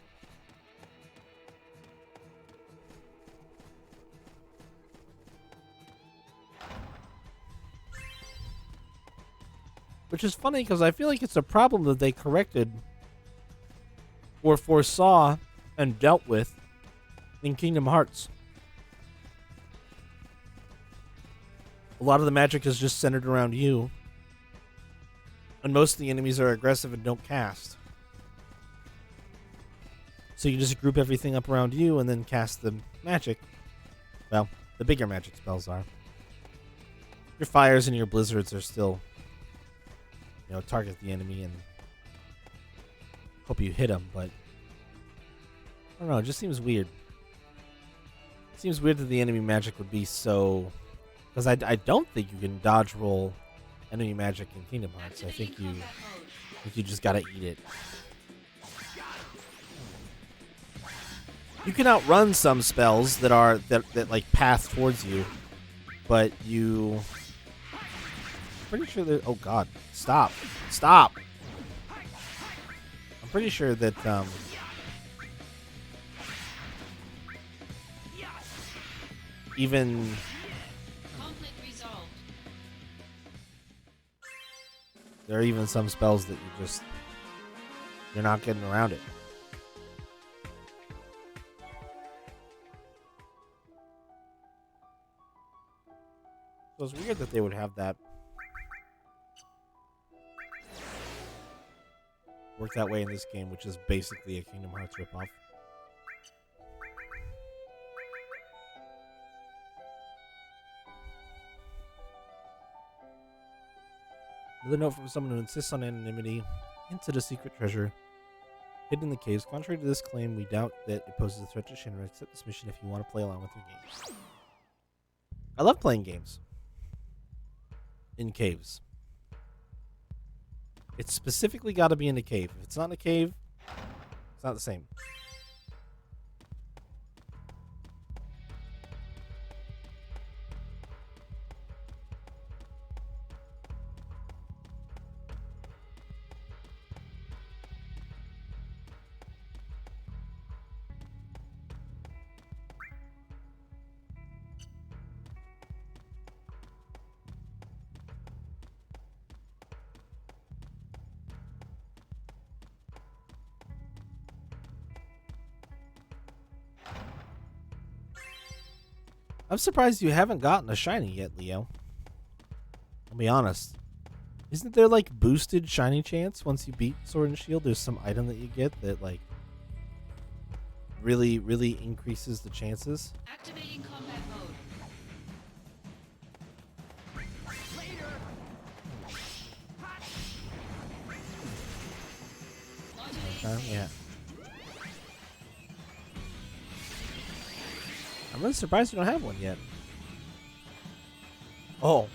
Which is funny because I feel like it's a problem that they corrected or foresaw and dealt with in Kingdom Hearts. A lot of the magic is just centered around you. And most of the enemies are aggressive and don't cast. So you just group everything up around you and then cast the magic. Well, the bigger magic spells are. Your fires and your blizzards are still, target the enemy and hope you hit them, but I don't know, it just seems weird. It seems weird that the enemy magic would be so... Because I don't think you can dodge roll enemy magic in Kingdom Hearts. I think
Activating
you
combat mode.
think you just gotta eat it. You can outrun some spells that like path towards you, but you... pretty sure that... Oh god, stop. I'm pretty sure that even
Conflict resolved.
there are even some spells that you're not getting around it. So it's weird that they would have that work that way in this game, which is basically a Kingdom Hearts ripoff. Another note from someone who insists on anonymity. Into the secret treasure hidden in the caves. Contrary to this claim, we doubt that it poses a threat to Shinra. Accept this mission if you want to play along with your game. I love playing games in caves. It's specifically got to be in a cave. If it's not in a cave, it's not the same. I'm surprised you haven't gotten a shiny yet, Leo. I'll be honest. Isn't there like boosted shiny chance once you beat Sword and Shield? There's some item that you get that like really increases the chances.
Activating combat mode. Modulating
Yeah. I'm really surprised you don't have one yet. Oh,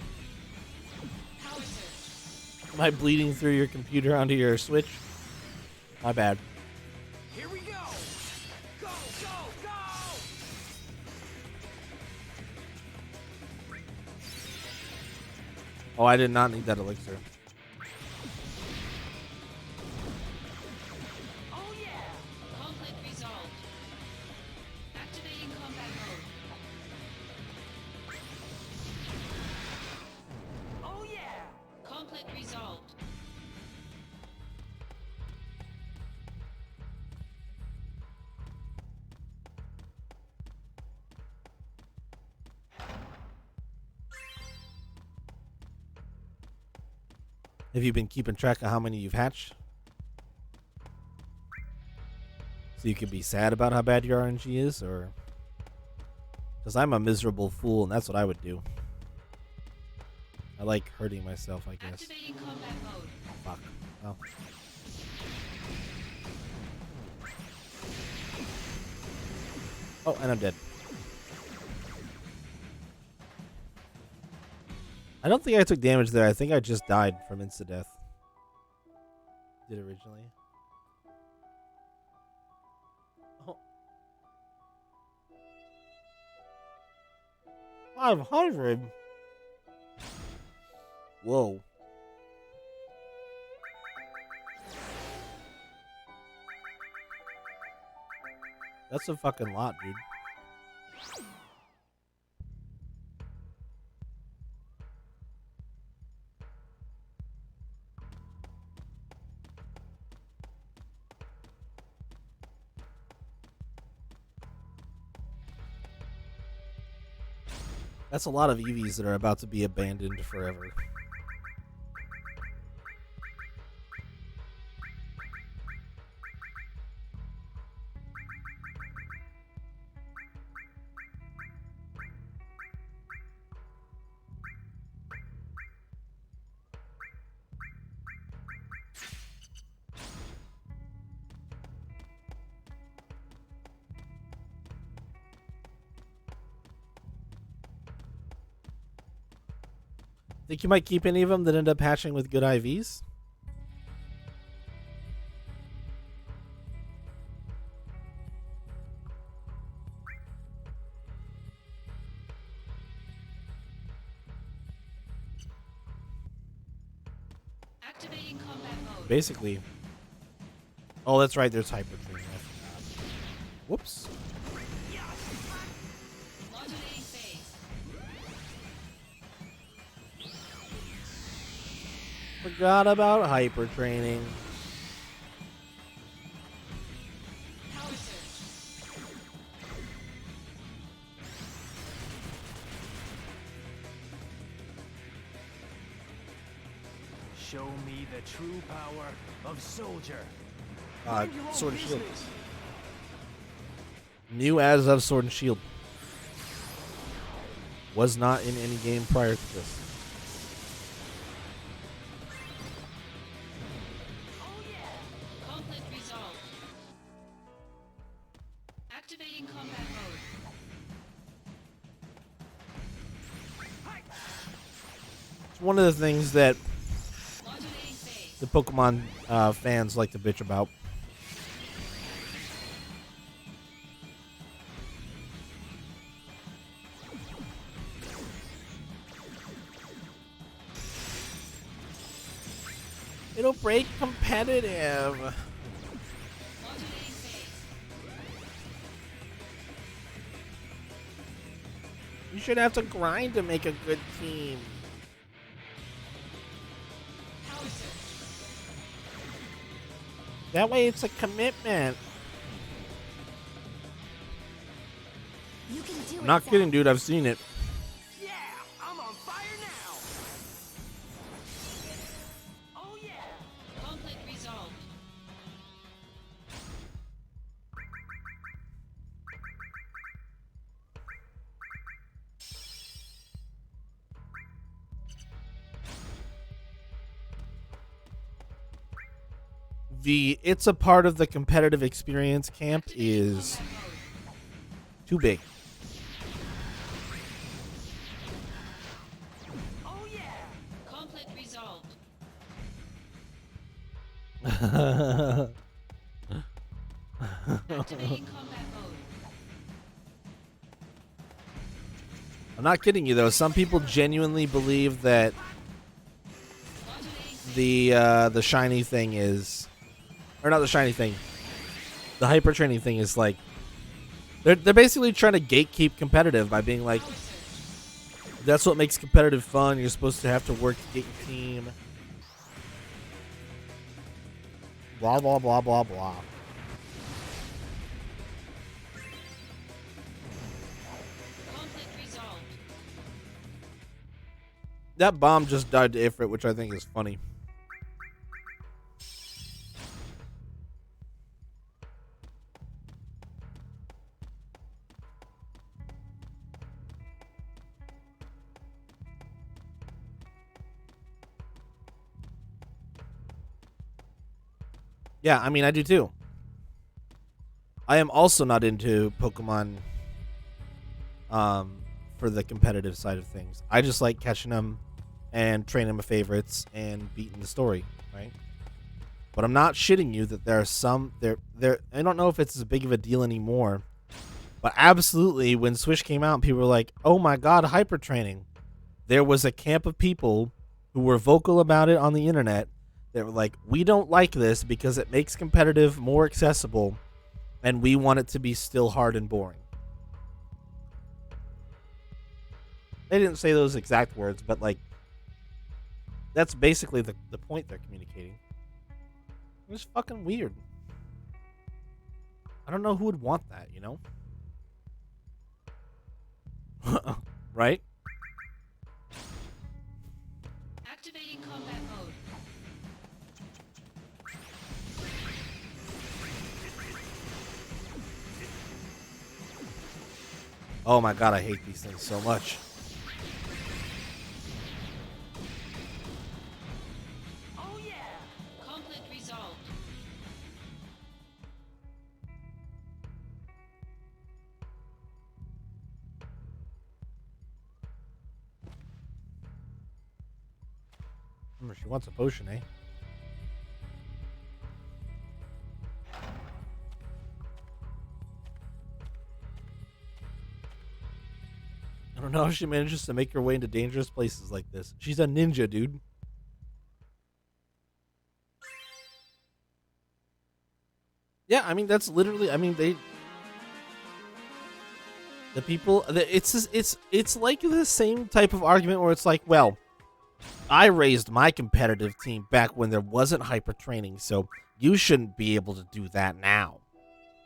power surge.
am I bleeding through your computer onto your Switch? My bad.
Here we go! Go, go, go!
Oh, I did not need that elixir.
Oh yeah!
Conflict resolved. Activating combat mode.
Oh yeah!
Conflict resolved.
Have you been keeping track of how many you've hatched? So you can be sad about how bad your RNG is, or... Because I'm a miserable fool, and that's what I would do. I like hurting myself, I guess.
Activating combat mode.
Fuck. Oh. Oh, and I'm dead. I don't think I took damage there. I think I just died from insta-death. Did originally. Oh. 500? Whoa. That's a fucking lot, dude. That's a lot of EVs that are about to be abandoned forever. Think you might keep any of them that end up hatching with good IVs?
Activating combat mode.
Basically. Oh, that's right. There's hyper training. I forgot. Whoops.
Modulating phase.
Forgot about hyper training.
Power surge.
Show me the true power of Soldier.
Sword
Sword
and Shield. New as of Sword and Shield. Was not in any game prior to this.
Conflict resolved. Activating combat mode.
It's one of the things that
Modulating phase.
the Pokemon fans like to bitch about. It'll break competitive.
Modulating phase.
You should have to grind to make a good team.
Power surge.
That way it's a commitment.
You can do it.
I'm not
Zack.
kidding, dude. I've seen it.
Yeah, I'm on fire now. Oh yeah.
Conflict resolved.
It's a part of the competitive experience camp is
Combat mode.
too big.
Oh yeah.
Conflict resolved. Activating combat mode.
I'm not kidding you though. Some people genuinely believe that the shiny thing is, or not the shiny thing, the hyper training thing is like they're basically trying to gatekeep competitive by being like, that's what makes competitive fun. You're supposed to have to work to get your team. Blah blah blah blah blah.
Conflict resolved.
That bomb just died to Ifrit, which I think is funny. Yeah, I mean, I do too. I am also not into Pokemon for the competitive side of things. I just like catching them and training my favorites and beating the story, right? But I'm not shitting you that there are some there I don't know if it's as big of a deal anymore. But absolutely when Swish came out, people were like, "Oh my god, hyper training." There was a camp of people who were vocal about it on the internet. They were like, "We don't like this because it makes competitive more accessible and we want it to be still hard and boring." They didn't say those exact words, but like that's basically the point they're communicating. It's fucking weird. I don't know who would want that, you know? Right?
Activating combat mode.
Oh my god, I hate these things so much.
Oh yeah.
Conflict resolved.
She wants a potion, eh? I don't know how she manages to make her way into dangerous places like this. She's a ninja, dude. Yeah, I mean that's literally. I mean the people. It's like the same type of argument where it's like, well, I raised my competitive team back when there wasn't hyper training, so you shouldn't be able to do that now.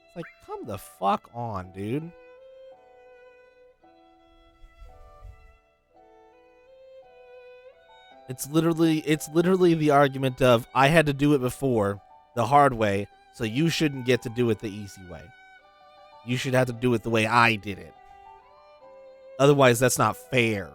It's like, come the fuck on, dude. It's literally the argument of I had to do it before the hard way, so you shouldn't get to do it the easy way. You should have to do it the way I did it. Otherwise, that's not fair.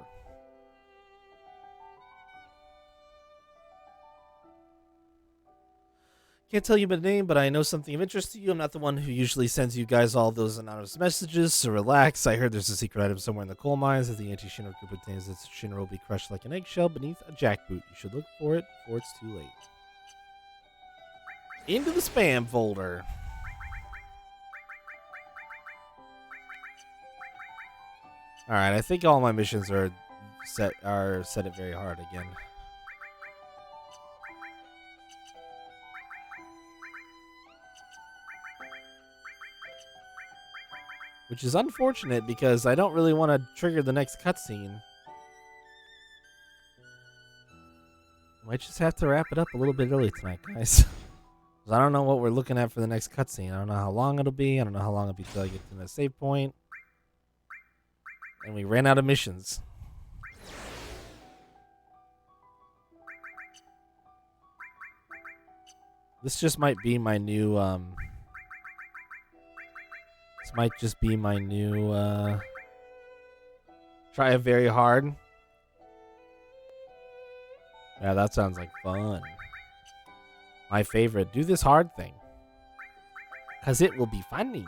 Can't tell you my name, but I know something of interest to you. I'm not the one who usually sends you guys all those anonymous messages, so relax. I heard there's a secret item somewhere in the coal mines that the anti-Shinra group obtains. That Shinra will be crushed like an eggshell beneath a jackboot. You should look for it before it's too late. Into the spam folder. Alright, I think all my missions are set it very hard again. Which is unfortunate because I don't really want to trigger the next cutscene. Might just have to wrap it up a little bit early tonight, guys. 'Cause I don't know what we're looking at for the next cutscene. I don't know how long it'll be. I don't know how long it'll be till I get to the save point. And we ran out of missions. This just might be my new, this might just be my new, try it very hard. Yeah, that sounds like fun. My favorite, do this hard thing. Cause it will be funny.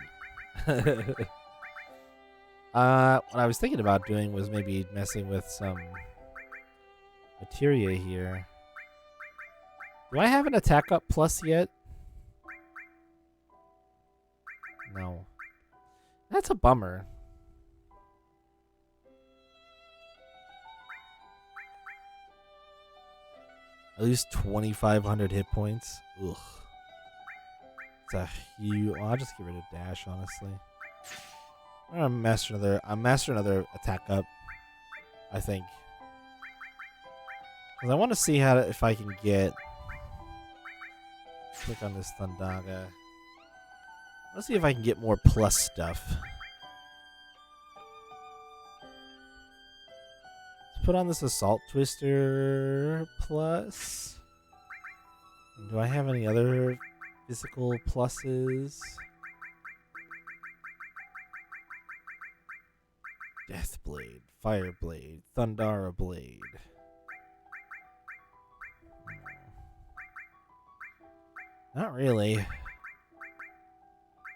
What I was thinking about doing was maybe messing with some materia here. Do I have an attack up plus yet? No. That's a bummer. At least 2,500 hit points. Ugh. It's a huge. Well, I'll just get rid of dash, honestly. I'm gonna master another attack up. I think. Because I want to see if I can get. Click on this Thundaga. Let's see if I can get more plus stuff. Let's put on this Assault Twister plus. And do I have any other physical pluses? Death Blade, Fire Blade, Thundara Blade. Not really.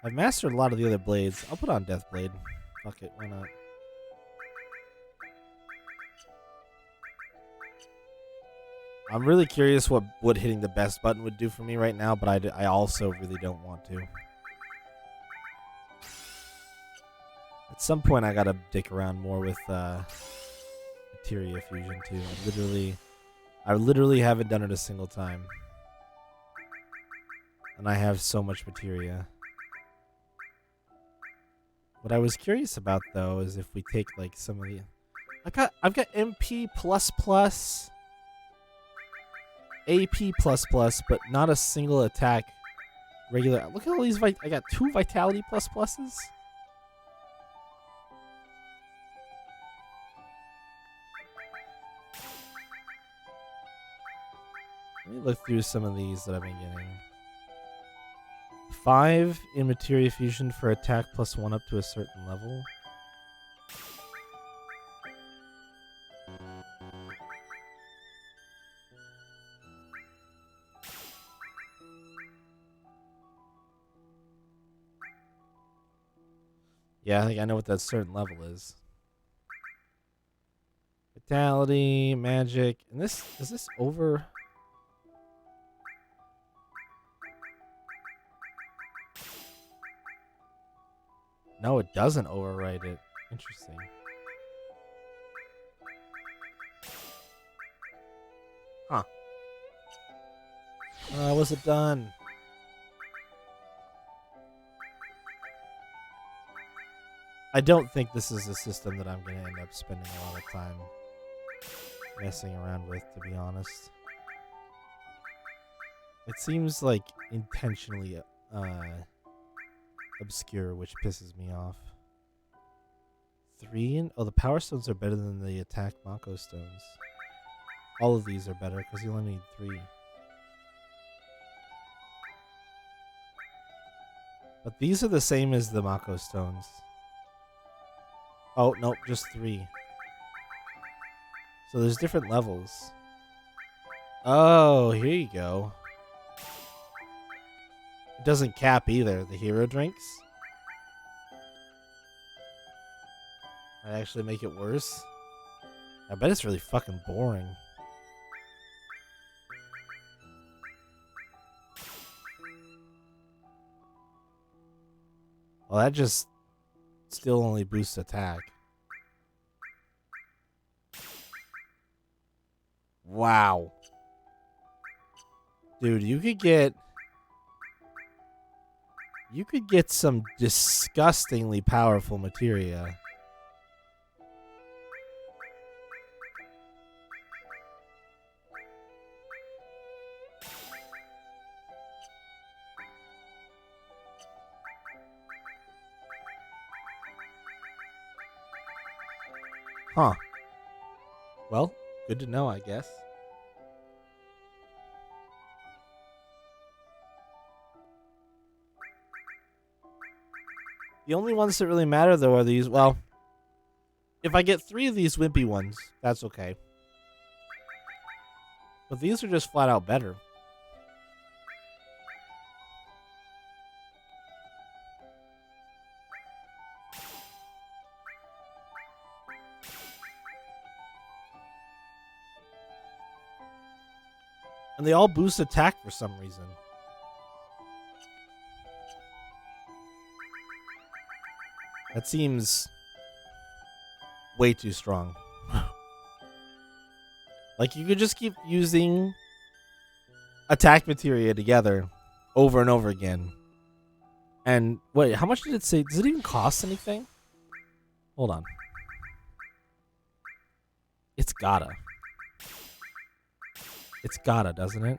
I've mastered a lot of the other blades. I'll put on Death Blade. Fuck it, why not? I'm really curious what hitting the best button would do for me right now, but I also really don't want to. At some point, I gotta dick around more with Materia Fusion too. I literally haven't done it a single time. And I have so much materia. What I was curious about though is if we take like some of the I've got MP plus plus, AP plus plus, but not a single attack regular. Look at all these I got 2 vitality plus pluses. Let me look through some of these that I've been getting. 5 in Materia Fusion for attack plus 1 up to a certain level. Yeah, I think I know what that certain level is. Vitality, magic, and this is this over? No, it doesn't overwrite it. Interesting. Huh. Was it done? I don't think this is a system that I'm going to end up spending a lot of time messing around with, to be honest. It seems like intentionally obscure, which pisses me off. 3 oh, the power stones are better than the attack Mako stones. All of these are better because you only need 3. But these are the same as the Mako stones. Oh, nope, just 3. So there's different levels. Oh, here you go. It doesn't cap either, the hero drinks. Might actually make it worse. I bet it's really fucking boring. Well, that just still only boosts attack. Wow. Dude, you could get some disgustingly powerful materia. Huh. Well, good to know, I guess. The only ones that really matter, though, are these. Well, if I get 3 of these wimpy ones, that's okay. But these are just flat out better. And they all boost attack for some reason. That seems way too strong. Like, you could just keep using attack materia together over and over again. And wait, how much did it say? Does it even cost anything? Hold on. It's gotta. It's gotta, doesn't it?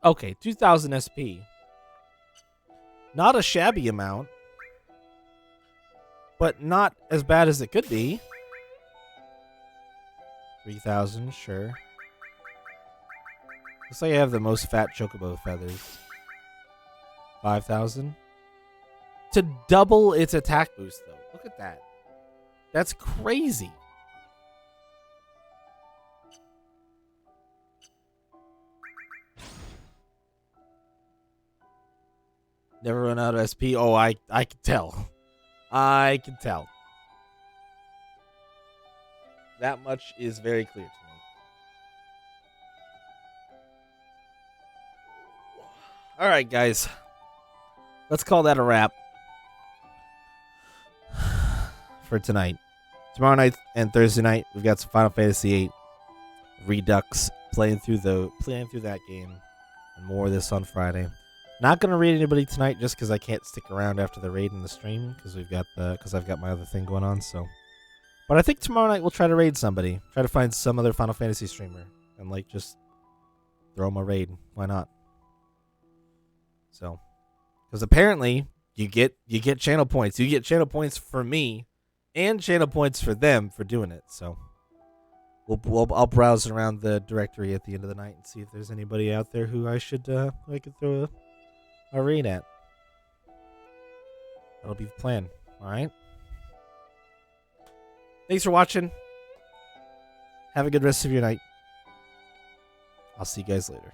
Okay, 2,000 SP. Not a shabby amount, but not as bad as it could be. 3,000, sure. Looks like I have the most fat chocobo feathers. 5,000. To double its attack boost, though. Look at that. That's crazy. Never run out of SP. Oh, I can tell. I can tell. That much is very clear to me. All right, guys. Let's call that a wrap for tonight. Tomorrow night and Thursday night, we've got some Final Fantasy VIII Redux playing through that game, and more of this on Friday. Not gonna raid anybody tonight just because I can't stick around after the raid and the stream because I've got my other thing going on. So, but I think tomorrow night we'll try to raid somebody. Try to find some other Final Fantasy streamer and like just throw them a raid. Why not? So, because apparently you get channel points. You get channel points for me, and channel points for them for doing it. So, I'll browse around the directory at the end of the night and see if there's anybody out there who I could throw a raid at. That'll be the plan. All right. Thanks for watching. Have a good rest of your night. I'll see you guys later.